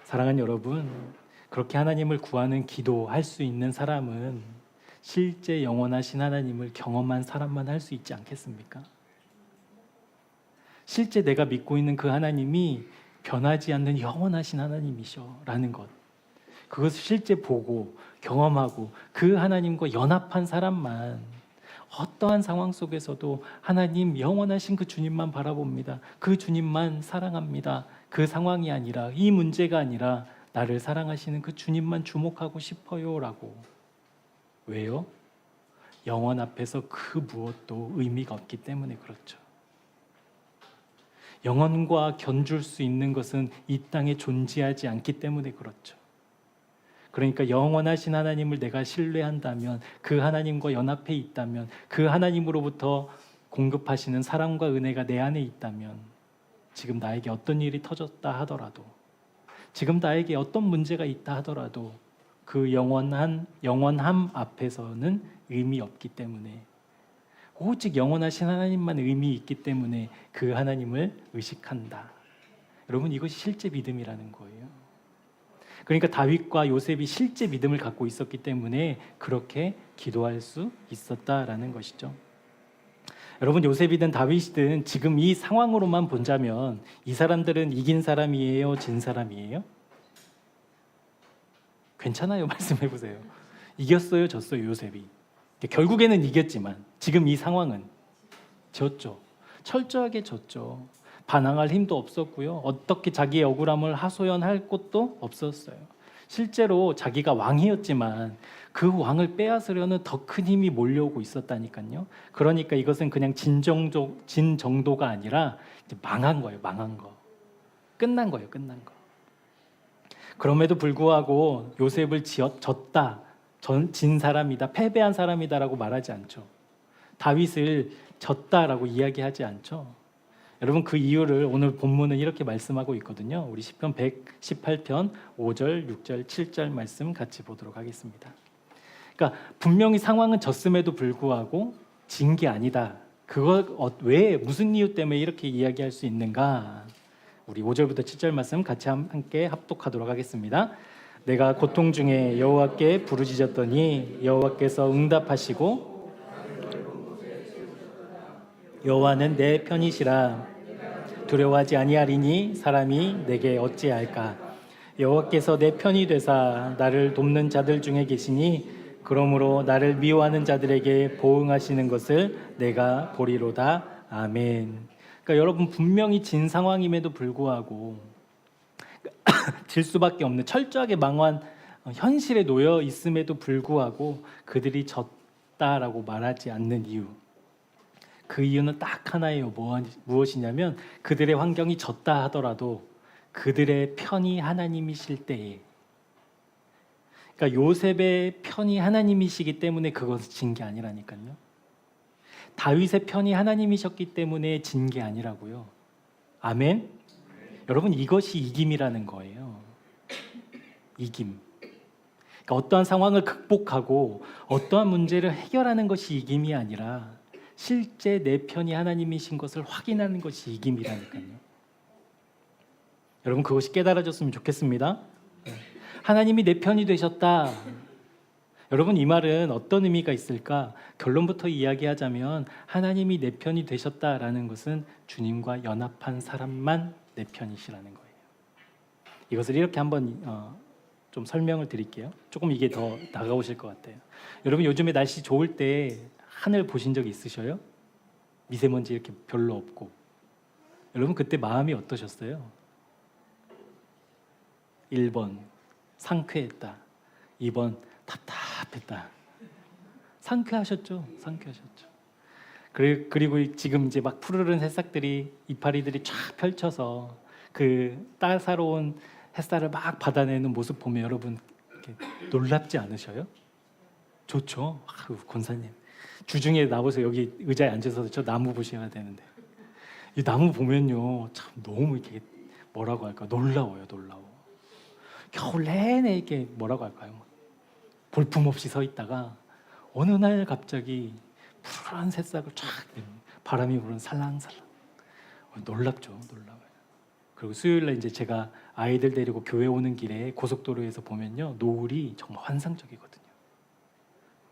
사랑하는 여러분, 그렇게 하나님을 구하는 기도할 수 있는 사람은 실제 영원하신 하나님을 경험한 사람만 할 수 있지 않겠습니까? 실제 내가 믿고 있는 그 하나님이 변하지 않는 영원하신 하나님이셔라는 것, 그것을 실제 보고 경험하고 그 하나님과 연합한 사람만 어떠한 상황 속에서도 하나님 영원하신 그 주님만 바라봅니다. 그 주님만 사랑합니다. 그 상황이 아니라, 이 문제가 아니라 나를 사랑하시는 그 주님만 주목하고 싶어요 라고. 왜요? 영원 앞에서 그 무엇도 의미가 없기 때문에 그렇죠. 영원과 견줄 수 있는 것은 이 땅에 존재하지 않기 때문에 그렇죠. 그러니까 영원하신 하나님을 내가 신뢰한다면, 그 하나님과 연합해 있다면, 그 하나님으로부터 공급하시는 사랑과 은혜가 내 안에 있다면, 지금 나에게 어떤 일이 터졌다 하더라도, 지금 나에게 어떤 문제가 있다 하더라도 그 영원함 앞에서는 의미 없기 때문에, 오직 영원하신 하나님만 의미 있기 때문에 그 하나님을 의식한다. 여러분, 이것이 실제 믿음이라는 거예요. 그러니까 다윗과 요셉이 실제 믿음을 갖고 있었기 때문에 그렇게 기도할 수 있었다라는 것이죠. 여러분, 요셉이든 다윗이든 지금 이 상황으로만 본다면 이 사람들은 이긴 사람이에요? 진 사람이에요? 괜찮아요. 말씀해 보세요. 이겼어요? 졌어요? 요셉이. 결국에는 이겼지만 지금 이 상황은 졌죠. 철저하게 졌죠. 반항할 힘도 없었고요. 어떻게 자기의 억울함을 하소연할 곳도 없었어요. 실제로 자기가 왕이었지만 그 왕을 빼앗으려는 더 큰 힘이 몰려오고 있었다니까요. 그러니까 이것은 그냥 진 정도가 아니라 이제 망한 거예요. 망한 거. 끝난 거예요. 끝난 거. 그럼에도 불구하고 요셉을 졌다, 진 사람이다, 패배한 사람이다라고 말하지 않죠. 다윗을 졌다라고 이야기하지 않죠. 여러분, 그 이유를 오늘 본문은 이렇게 말씀하고 있거든요. 우리 시편 118편 5절, 6절, 7절 말씀 같이 보도록 하겠습니다. 그러니까 분명히 상황은 졌음에도 불구하고 진 게 아니다. 그거 왜, 무슨 이유 때문에 이렇게 이야기할 수 있는가? 우리 5절부터 7절 말씀 같이 함께 합독하도록 하겠습니다. 내가 고통 중에 여호와께 부르짖었더니 여호와께서 응답하시고 여호와는 내 편이시라. 두려워하지 아니하리니 사람이 내게 어찌할까. 여호와께서 내 편이 되사 나를 돕는 자들 중에 계시니 그러므로 나를 미워하는 자들에게 보응하시는 것을 내가 보리로다. 아멘. 그러니까 여러분, 분명히 진 상황임에도 불구하고 질 수밖에 없는 철저하게 망한 현실에 놓여 있음에도 불구하고 그들이 졌다라고 말하지 않는 이유, 그 이유는 딱 하나예요. 무엇이냐면 그들의 환경이 졌다 하더라도 그들의 편이 하나님이실 때에, 그러니까 요셉의 편이 하나님이시기 때문에 그것은 진 게 아니라니까요. 다윗의 편이 하나님이셨기 때문에 진 게 아니라고요. 아멘? 여러분, 이것이 이김이라는 거예요. 이김. 그러니까 어떠한 상황을 극복하고 어떠한 문제를 해결하는 것이 이김이 아니라 실제 내 편이 하나님이신 것을 확인하는 것이 이김이라니까요. 여러분, 그것이 깨달아졌으면 좋겠습니다. 하나님이 내 편이 되셨다. 여러분, 이 말은 어떤 의미가 있을까? 결론부터 이야기하자면 하나님이 내 편이 되셨다라는 것은 주님과 연합한 사람만 내 편이시라는 거예요. 이것을 이렇게 한번 좀 설명을 드릴게요. 조금 이게 더 다가오실 것 같아요. 여러분 요즘에 날씨 좋을 때 하늘 보신 적 있으셔요? 미세먼지 이렇게 별로 없고. 여러분 그때 마음이 어떠셨어요? 1번 상쾌했다. 2번 답답했다. 상쾌하셨죠? 상쾌하셨죠. 그리고 지금 이제 막 푸르른 새싹들이 이파리들이 쫙 펼쳐서 그 따사로운 햇살을 막 받아내는 모습 보면 여러분 이렇게 놀랍지 않으셔요? 좋죠. 아유, 권사님 주중에 나와서 여기 의자에 앉아서 저 나무 보셔야 되는데 이 나무 보면요 참 너무 이렇게 뭐라고 할까 놀라워요. 놀라워. 겨울 내내 이렇게 뭐라고 할까요? 볼품없이 서 있다가 어느 날 갑자기 푸르른 새싹을 쫙 바람이 부는 살랑살랑 놀랍죠. 놀라워요. 그리고 수요일날 이제 제가 아이들 데리고 교회 오는 길에 고속도로에서 보면요 노을이 정말 환상적이거든요.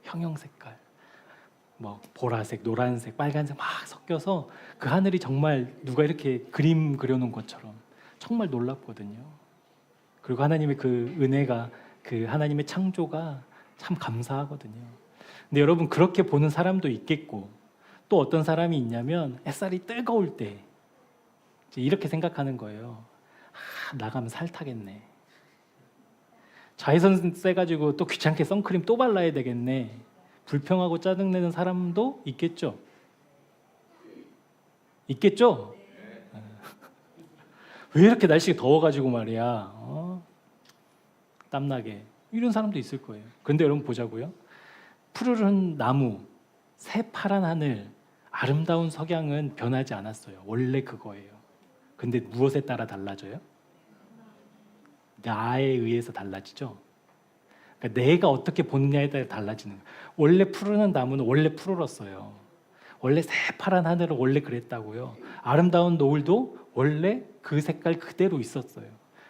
형형 색깔 뭐 보라색, 노란색, 빨간색 막 섞여서 그 하늘이 정말 누가 이렇게 그림 그려놓은 것처럼 정말 놀랍거든요. 그리고 하나님의 그 은혜가 그 하나님의 창조가 참 감사하거든요. 근데 여러분 그렇게 보는 사람도 있겠고 또 어떤 사람이 있냐면 햇살이 뜨거울 때 이렇게 생각하는 거예요. 나가면 살 타겠네. 자외선 쐬가지고 또 귀찮게 선크림 또 발라야 되겠네. 불평하고 짜증내는 사람도 있겠죠? 있겠죠? 왜 이렇게 날씨가 더워가지고 말이야 땀나게 이런 사람도 있을 거예요. 그런데 여러분 보자고요. 푸르른 나무, 새파란 하늘, 아름다운 석양은 변하지 않았어요. 원래 그거예요. 근데 무엇에 따라 달라져요? 나에 의해서 달라지죠. 그러니까 내가 어떻게 보느냐에 따라 달라지는 거예요. 원래 푸르른 나무는 원래 푸르렀어요. 원래 새파란 하늘은 원래 그랬다고요. 아름다운 노을도 원래 그 색깔 그대로 있었어요.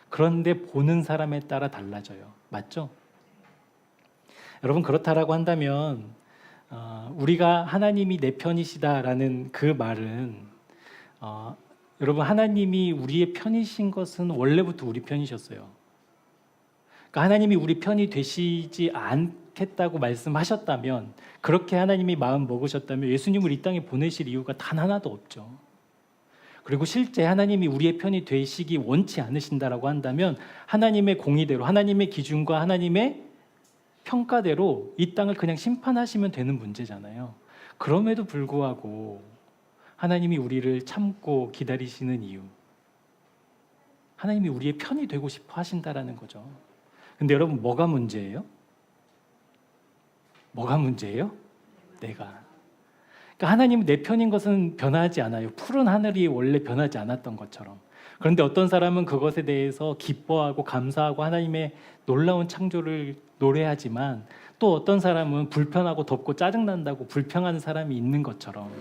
그런데 보는 사람에 따라 달라져요. 맞죠? 여러분 그렇다라고 한다면 우리가 하나님이 내 편이시다라는 그 말은 여러분 하나님이 우리의 편이신 것은 원래부터 우리 편이셨어요. 그러니까 하나님이 우리 편이 되시지 않겠다고 말씀하셨다면 그렇게 하나님이 마음 먹으셨다면 예수님을 이 땅에 보내실 이유가 단 하나도 없죠. 그리고 실제 하나님이 우리의 편이 되시기 원치 않으신다라고 한다면 하나님의 공의대로 하나님의 기준과 하나님의 평가대로 이 땅을 그냥 심판하시면 되는 문제잖아요. 그럼에도 불구하고 하나님이 우리를 참고 기다리시는 이유, 하나님이 우리의 편이 되고 싶어 하신다라는 거죠. 근데 여러분 뭐가 문제예요? 뭐가 문제예요? 내가. 그러니까 하나님은 내 편인 것은 변하지 않아요. 푸른 하늘이 원래 변하지 않았던 것처럼. 그런데 어떤 사람은 그것에 대해서 기뻐하고 감사하고 하나님의 놀라운 창조를 노래하지만 또 어떤 사람은 불편하고 덥고 짜증난다고 불평하는 사람이 있는 것처럼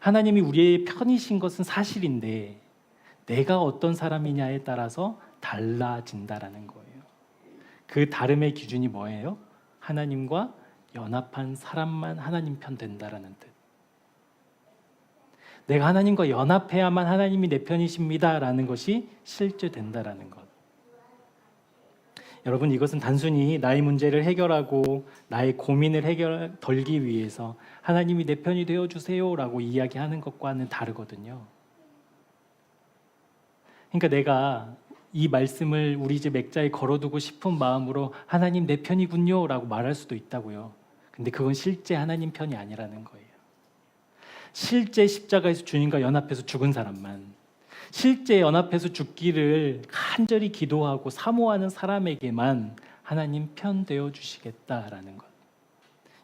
하나님이 우리의 편이신 것은 사실인데 내가 어떤 사람이냐에 따라서 달라진다라는 거예요. 그 다름의 기준이 뭐예요? 하나님과 연합한 사람만 하나님 편 된다라는 뜻. 내가 하나님과 연합해야만 하나님이 내 편이십니다라는 것이 실제 된다라는 것. 여러분 이것은 단순히 나의 문제를 해결하고 나의 고민을 덜기 위해서 하나님이 내 편이 되어주세요라고 이야기하는 것과는 다르거든요. 그러니까 내가 이 말씀을 우리 집 액자에 걸어두고 싶은 마음으로 하나님 내 편이군요 라고 말할 수도 있다고요. 근데 그건 실제 하나님 편이 아니라는 거예요. 실제 십자가에서 주님과 연합해서 죽은 사람만, 실제 연합해서 죽기를 간절히 기도하고 사모하는 사람에게만 하나님 편 되어 주시겠다라는 것.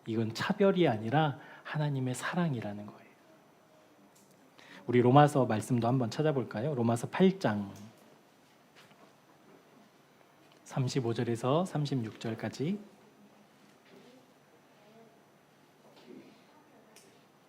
이건 차별이 아니라 하나님의 사랑이라는 거예요. 우리 로마서 말씀도 한번 찾아볼까요? 로마서 8장 35절에서 36절까지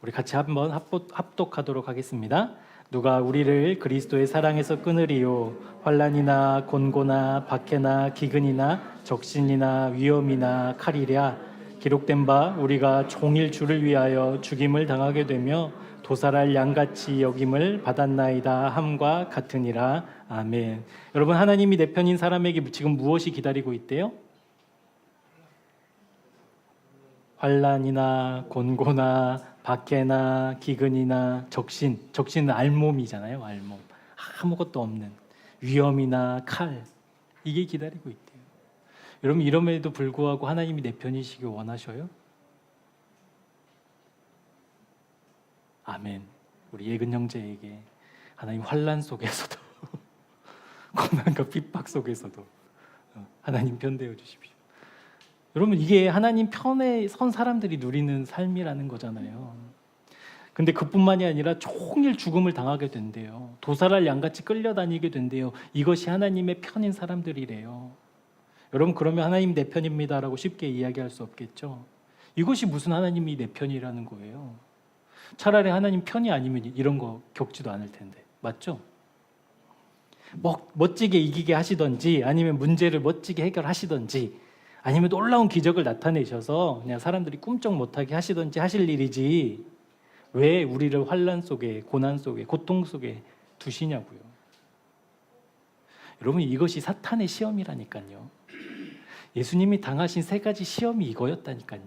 우리 같이 한번 합독하도록 하겠습니다. 누가 우리를 그리스도의 사랑에서 끊으리요? 환난이나 곤고나 박해나 기근이나 적신이나 위험이나 칼이랴. 기록된 바 우리가 종일 주를 위하여 죽임을 당하게 되며 도살할 양같이 여김을 받았나이다 함과 같으니라. 아멘. 여러분, 하나님이 내 편인 사람에게 지금 무엇이 기다리고 있대요? 환난이나 곤고나 박해나 기근이나 적신은 알몸이잖아요. 알몸. 아무것도 없는 위험이나 칼, 이게 기다리고 있대요. 여러분, 이럼에도 불구하고 하나님이 내 편이시길 원하셔요? 아멘. 우리 예근 형제에게 하나님 환난 속에서도 고난과 핍박 속에서도 하나님 편되어 주십시오. 여러분, 이게 하나님 편에 선 사람들이 누리는 삶이라는 거잖아요. 근데 그뿐만이 아니라 종일 죽음을 당하게 된대요. 도살할 양같이 끌려다니게 된대요. 이것이 하나님의 편인 사람들이래요. 여러분, 그러면 하나님 내 편입니다라고 쉽게 이야기할 수 없겠죠. 이것이 무슨 하나님이 내 편이라는 거예요. 차라리 하나님 편이 아니면 이런 거 겪지도 않을 텐데, 맞죠? 멋지게 이기게 하시던지, 아니면 문제를 멋지게 해결하시던지, 아니면 놀라운 기적을 나타내셔서 그냥 사람들이 꿈쩍 못하게 하시던지 하실 일이지, 왜 우리를 환난 속에, 고난 속에, 고통 속에 두시냐고요. 여러분, 이것이 사탄의 시험이라니까요. 예수님이 당하신 3가지 시험이 이거였다니까요.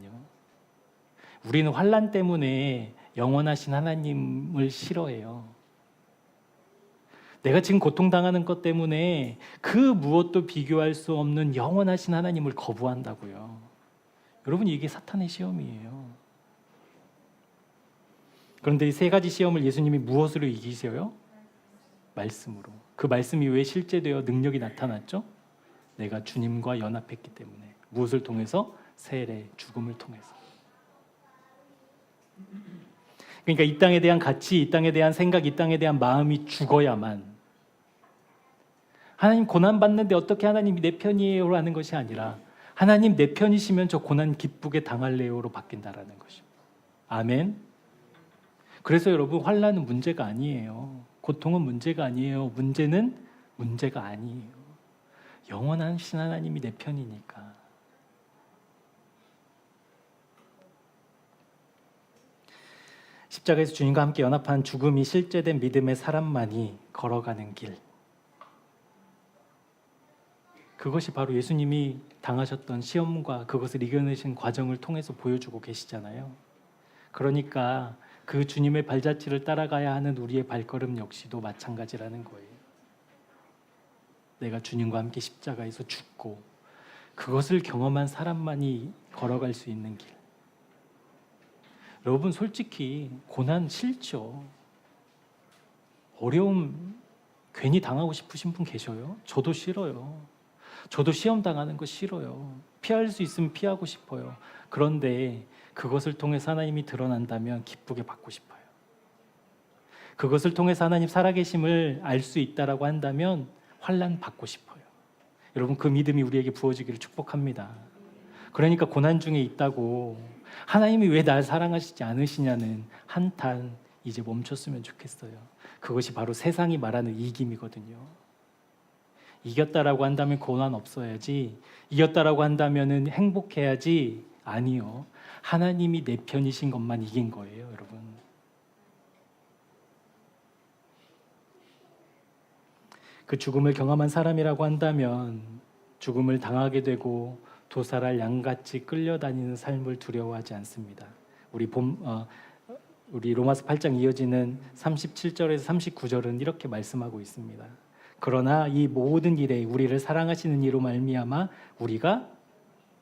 우리는 환난 때문에 영원하신 하나님을 싫어해요. 내가 지금 고통당하는 것 때문에 그 무엇도 비교할 수 없는 영원하신 하나님을 거부한다고요. 여러분, 이게 사탄의 시험이에요. 그런데 이 3가지 시험을 예수님이 무엇으로 이기세요? 말씀으로. 그 말씀이 왜 실제되어 능력이 나타났죠? 내가 주님과 연합했기 때문에. 무엇을 통해서? 세례, 죽음을 통해서. 그러니까 이 땅에 대한 가치, 이 땅에 대한 생각, 이 땅에 대한 마음이 죽어야만, 하나님 고난 받는데 어떻게 하나님이 내 편이에요? 라는 것이 아니라, 하나님 내 편이시면 저 고난 기쁘게 당할래요로 바뀐다라는 것입니다. 아멘. 그래서 여러분, 환난은 문제가 아니에요. 고통은 문제가 아니에요. 문제는 문제가 아니에요. 영원하신 하나님이 내 편이니까. 십자가에서 주님과 함께 연합한 죽음이 실제된 믿음의 사람만이 걸어가는 길, 그것이 바로 예수님이 당하셨던 시험과 그것을 이겨내신 과정을 통해서 보여주고 계시잖아요. 그러니까 그 주님의 발자취를 따라가야 하는 우리의 발걸음 역시도 마찬가지라는 거예요. 내가 주님과 함께 십자가에서 죽고 그것을 경험한 사람만이 걸어갈 수 있는 길. 여러분, 솔직히 고난 싫죠? 어려움 괜히 당하고 싶으신 분 계셔요? 저도 싫어요. 저도 시험 당하는 거 싫어요. 피할 수 있으면 피하고 싶어요. 그런데 그것을 통해서 하나님이 드러난다면 기쁘게 받고 싶어요. 그것을 통해서 하나님 살아계심을 알 수 있다라고 한다면 환난 받고 싶어요. 여러분, 그 믿음이 우리에게 부어지기를 축복합니다. 그러니까 고난 중에 있다고 하나님이 왜 날 사랑하시지 않으시냐는 한탄 이제 멈췄으면 좋겠어요. 그것이 바로 세상이 말하는 이김이거든요. 이겼다라고 한다면 고난 없어야지, 이겼다라고 한다면 행복해야지. 아니요. 하나님이 내 편이신 것만 이긴 거예요, 여러분. 그 죽음을 경험한 사람이라고 한다면 죽음을 당하게 되고 도살할 양같이 끌려다니는 삶을 두려워하지 않습니다. 우리 로마서 8장 이어지는 37절에서 39절은 이렇게 말씀하고 있습니다. 그러나 이 모든 일에 우리를 사랑하시는 이로 말미암아 우리가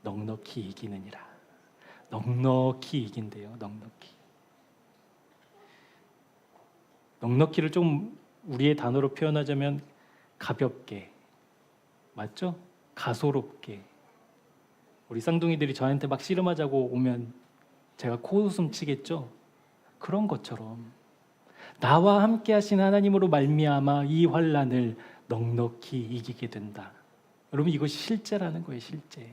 넉넉히 이기느니라. 넉넉히 이긴대요. 넉넉히를 좀 우리의 단어로 표현하자면 가볍게, 맞죠? 가소롭게. 우리 쌍둥이들이 저한테 막 씨름하자고 오면 제가 코웃음 치겠죠? 그런 것처럼 나와 함께 하신 하나님으로 말미암아 이 환난을 넉넉히 이기게 된다. 여러분, 이것이 실제라는 거예요, 실제.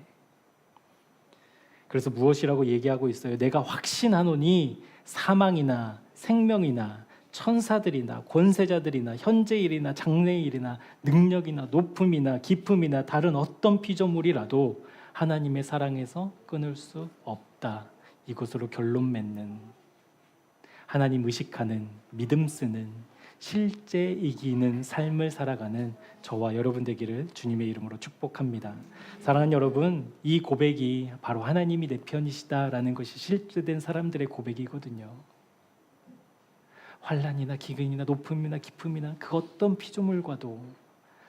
그래서 무엇이라고 얘기하고 있어요? 내가 확신하노니 사망이나 생명이나 천사들이나 권세자들이나 현재일이나 장래일이나 능력이나 높음이나 깊음이나 다른 어떤 피조물이라도 하나님의 사랑에서 끊을 수 없다. 이것으로 결론 맺는, 하나님 의식하는, 믿음 쓰는, 실제 이기는 삶을 살아가는 저와 여러분 되기를 주님의 이름으로 축복합니다. 사랑하는 여러분, 이 고백이 바로 하나님이 내 편이시다라는 것이 실제된 사람들의 고백이거든요. 환난이나 기근이나 높음이나 깊음이나 그 어떤 피조물과도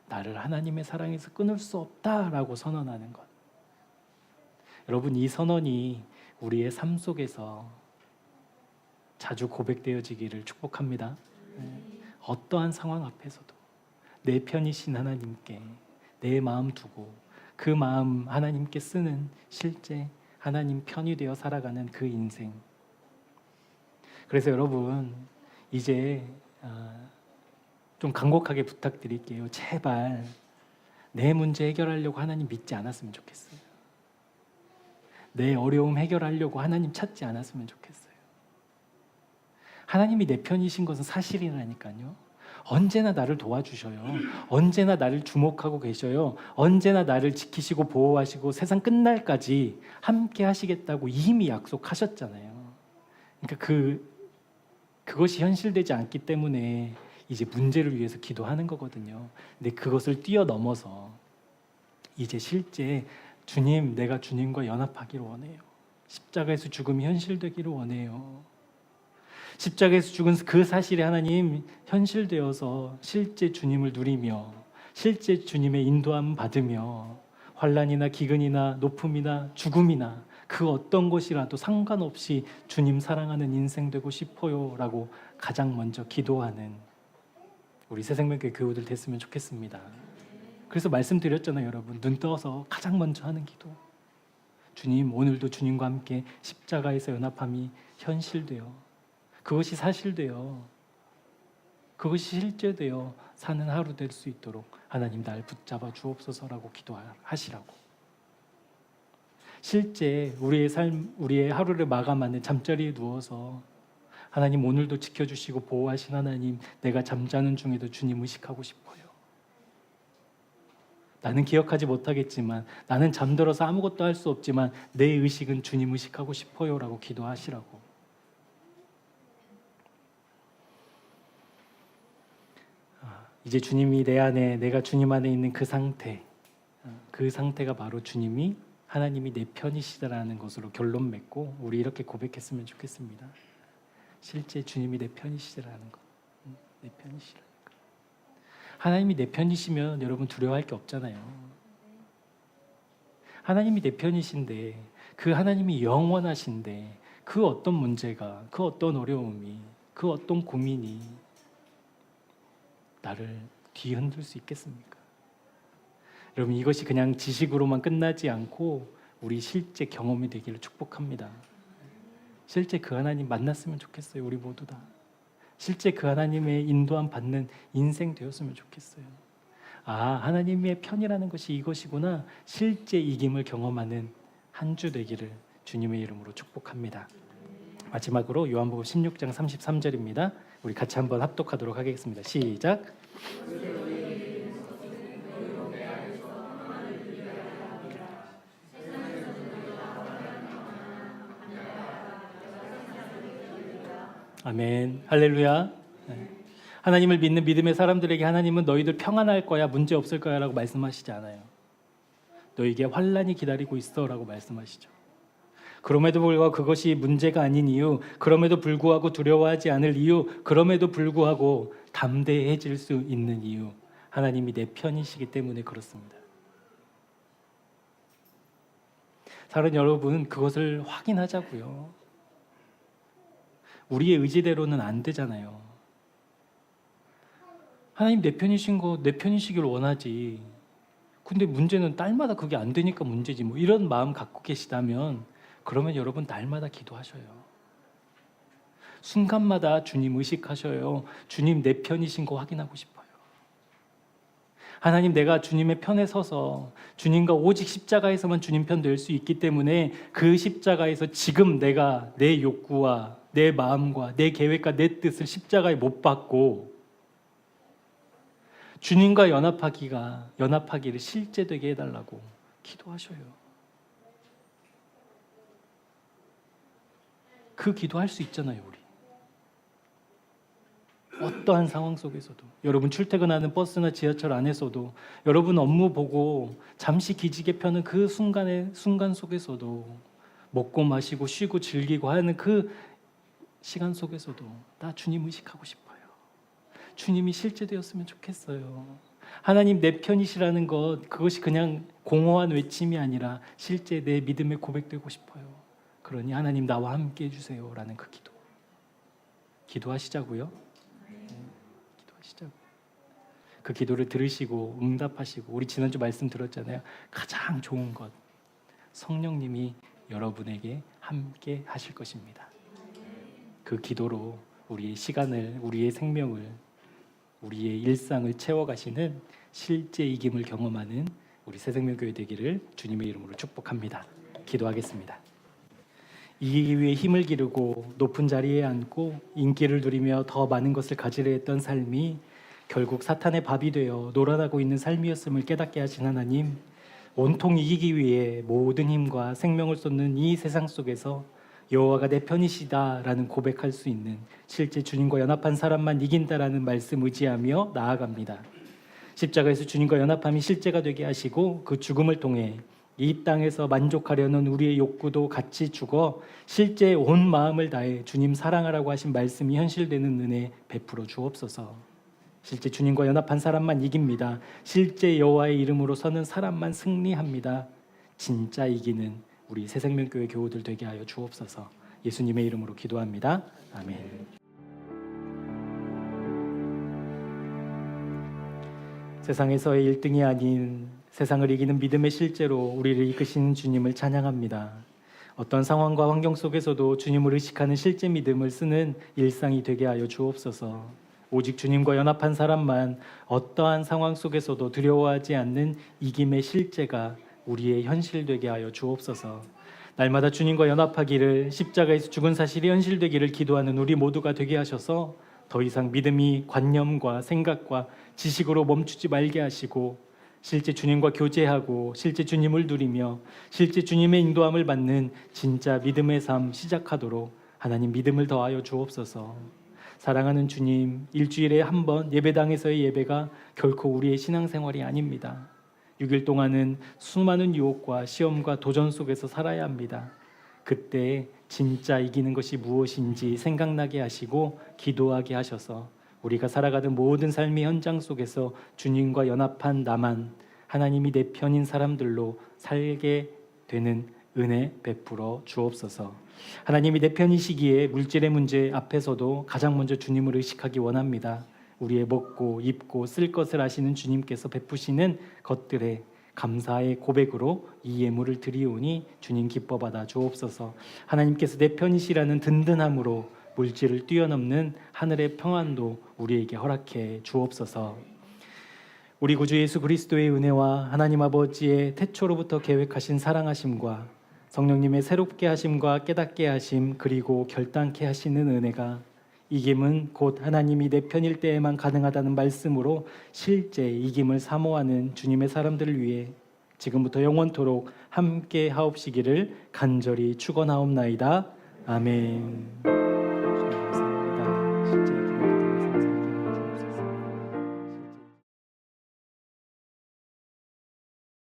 나를 하나님의 사랑에서 끊을 수 없다라고 선언하는 것. 여러분, 이 선언이 우리의 삶 속에서 자주 고백되어지기를 축복합니다. 어떠한 상황 앞에서도 내 편이신 하나님께 내 마음 두고 그 마음 하나님께 쓰는 실제 하나님 편이 되어 살아가는 그 인생. 그래서 여러분, 이제 좀 간곡하게 부탁드릴게요. 제발 내 문제 해결하려고 하나님 믿지 않았으면 좋겠어요. 내 어려움 해결하려고 하나님 찾지 않았으면 좋겠어요. 하나님이 내 편이신 것은 사실이라니까요. 언제나 나를 도와주셔요. 언제나 나를 주목하고 계셔요. 언제나 나를 지키시고 보호하시고 세상 끝날까지 함께 하시겠다고 이미 약속하셨잖아요. 그러니까 그것이 현실되지 않기 때문에 이제 문제를 위해서 기도하는 거거든요. 근데 그것을 뛰어넘어서 이제 실제 주님, 내가 주님과 연합하기를 원해요. 십자가에서 죽음이 현실되기를 원해요. 십자가에서 죽은 그 사실이 하나님 현실되어서 실제 주님을 누리며 실제 주님의 인도함 받으며 환난이나 기근이나 높음이나 죽음이나 그 어떤 것이라도 상관없이 주님 사랑하는 인생 되고 싶어요 라고 가장 먼저 기도하는 우리 새생명교회 교우들 됐으면 좋겠습니다. 그래서 말씀드렸잖아요, 여러분. 눈 떠서 가장 먼저 하는 기도. 주님, 오늘도 주님과 함께 십자가에서 연합함이 현실되어 그것이 사실되어 그것이 실제되어 사는 하루 될 수 있도록 하나님 날 붙잡아 주옵소서라고 기도하시라고. 실제 우리의 삶, 우리의 하루를 마감하는 잠자리에 누워서 하나님 오늘도 지켜주시고 보호하신 하나님, 내가 잠자는 중에도 주님 의식하고 싶어요. 나는 기억하지 못하겠지만, 나는 잠들어서 아무것도 할 수 없지만 내 의식은 주님 의식하고 싶어요 라고 기도하시라고. 이제 주님이 내 안에, 내가 주님 안에 있는 그 상태, 그 상태가 바로 주님이 하나님이 내 편이시다라는 것으로 결론 맺고 우리 이렇게 고백했으면 좋겠습니다. 실제 주님이 내 편이시다라는 것, 내 편이시라는 것. 하나님이 내 편이시면 여러분 두려워할 게 없잖아요. 하나님이 내 편이신데, 그 하나님이 영원하신데 그 어떤 문제가, 그 어떤 어려움이, 그 어떤 고민이 나를 뒤흔들 수 있겠습니까? 여러분, 이것이 그냥 지식으로만 끝나지 않고 우리 실제 경험이 되기를 축복합니다. 실제 그 하나님 만났으면 좋겠어요. 우리 모두 다 실제 그 하나님의 인도함 받는 인생 되었으면 좋겠어요. 아, 하나님의 편이라는 것이 이것이구나. 실제 이김을 경험하는 한 주 되기를 주님의 이름으로 축복합니다. 마지막으로 요한복음 16장 33절입니다. 우리 같이 한번 합독하도록 하겠습니다. 시작. 아멘. 할렐루야. 하나님을 믿는 믿음의 사람들에게 하나님은 너희들 평안할 거야, 문제 없을 거야 라고 말씀하시지 않아요. 너에게 환난이 기다리고 있어 라고 말씀하시죠. 그럼에도 불구하고 그것이 문제가 아닌 이유, 그럼에도 불구하고 두려워하지 않을 이유, 그럼에도 불구하고 담대해질 수 있는 이유, 하나님이 내 편이시기 때문에 그렇습니다. 사랑하는 여러분, 그것을 확인하자고요. 우리의 의지대로는 안 되잖아요. 하나님 내 편이신 거, 내 편이시길 원하지. 근데 문제는 딸마다 그게 안 되니까 문제지. 뭐 이런 마음 갖고 계시다면 그러면 여러분 날마다 기도하셔요. 순간마다 주님 의식하셔요. 주님 내 편이신 거 확인하고 싶어요. 하나님, 내가 주님의 편에 서서 주님과 오직 십자가에서만 주님 편 될 수 있기 때문에 그 십자가에서 지금 내가 내 욕구와 내 마음과 내 계획과 내 뜻을 십자가에 못 박고 주님과 연합하기를 실제되게 해달라고 기도하셔요. 그 기도할 수 있잖아요, 우리. 어떠한 상황 속에서도, 여러분 출퇴근하는 버스나 지하철 안에서도, 여러분 업무 보고 잠시 기지개 펴는 그 순간 속에서도, 먹고 마시고 쉬고 즐기고 하는 그 시간 속에서도 나 주님 의식하고 싶어요. 주님이 실제되었으면 좋겠어요. 하나님 내 편이시라는 것, 그것이 그냥 공허한 외침이 아니라 실제 내 믿음의 고백되고 싶어요. 그러니 하나님 나와 함께 해주세요 라는 그 기도, 기도하시자고요. 기도하시자고. 그 기도를 들으시고 응답하시고, 우리 지난주 말씀 들었잖아요. 가장 좋은 것, 성령님이 여러분에게 함께 하실 것입니다. 그 기도로 우리의 시간을, 우리의 생명을, 우리의 일상을 채워가시는 실제 이김을 경험하는 우리 새생명교회 되기를 주님의 이름으로 축복합니다. 기도하겠습니다. 이기기 위해 힘을 기르고 높은 자리에 앉고 인기를 누리며 더 많은 것을 가지려 했던 삶이 결국 사탄의 밥이 되어 놀아나고 있는 삶이었음을 깨닫게 하신 하나님, 온통 이기기 위해 모든 힘과 생명을 쏟는 이 세상 속에서 여호와가 내 편이시다라는 고백할 수 있는, 실제 주님과 연합한 사람만 이긴다라는 말씀 의지하며 나아갑니다. 십자가에서 주님과 연합함이 실제가 되게 하시고, 그 죽음을 통해 이 땅에서 만족하려는 우리의 욕구도 같이 죽어 실제 온 마음을 다해 주님 사랑하라고 하신 말씀이 현실되는 은혜 베풀어 주옵소서. 실제 주님과 연합한 사람만 이깁니다. 실제 여호와의 이름으로 서는 사람만 승리합니다. 진짜 이기는 우리 새생명교회 교우들 되게 하여 주옵소서. 예수님의 이름으로 기도합니다. 아멘. 세상에서의 1등이 아닌 세상을 이기는 믿음의 실제로 우리를 이끄시는 주님을 찬양합니다. 어떤 상황과 환경 속에서도 주님을 의식하는 실제 믿음을 쓰는 일상이 되게 하여 주옵소서. 오직 주님과 연합한 사람만 어떠한 상황 속에서도 두려워하지 않는 이김의 실제가 우리의 현실 되게 하여 주옵소서. 날마다 주님과 연합하기를, 십자가에서 죽은 사실이 현실되기를 기도하는 우리 모두가 되게 하셔서 더 이상 믿음이 관념과 생각과 지식으로 멈추지 말게 하시고, 실제 주님과 교제하고 실제 주님을 누리며 실제 주님의 인도함을 받는 진짜 믿음의 삶 시작하도록 하나님 믿음을 더하여 주옵소서. 사랑하는 주님, 일주일에 한 번 예배당에서의 예배가 결코 우리의 신앙생활이 아닙니다. 6일 동안은 수많은 유혹과 시험과 도전 속에서 살아야 합니다. 그때 진짜 이기는 것이 무엇인지 생각나게 하시고 기도하게 하셔서 우리가 살아가는 모든 삶의 현장 속에서 주님과 연합한 나만, 하나님이 내 편인 사람들로 살게 되는 은혜 베풀어 주옵소서. 하나님이 내 편이시기에 물질의 문제 앞에서도 가장 먼저 주님을 의식하기 원합니다. 우리의 먹고 입고 쓸 것을 아시는 주님께서 베푸시는 것들에 감사의 고백으로 이 예물을 드리오니 주님 기뻐 받아 주옵소서. 하나님께서 내 편이시라는 든든함으로 물질을 뛰어넘는 하늘의 평안도 우리에게 허락해 주옵소서. 우리 구주 예수 그리스도의 은혜와 하나님 아버지의 태초로부터 계획하신 사랑하심과 성령님의 새롭게 하심과 깨닫게 하심, 그리고 결단케 하시는 은혜가, 이김은 곧 하나님이 내 편일 때에만 가능하다는 말씀으로 실제 이김을 사모하는 주님의 사람들을 위해 지금부터 영원토록 함께 하옵시기를 간절히 축원하옵나이다. 아멘. 감사합니다. 실제 이김을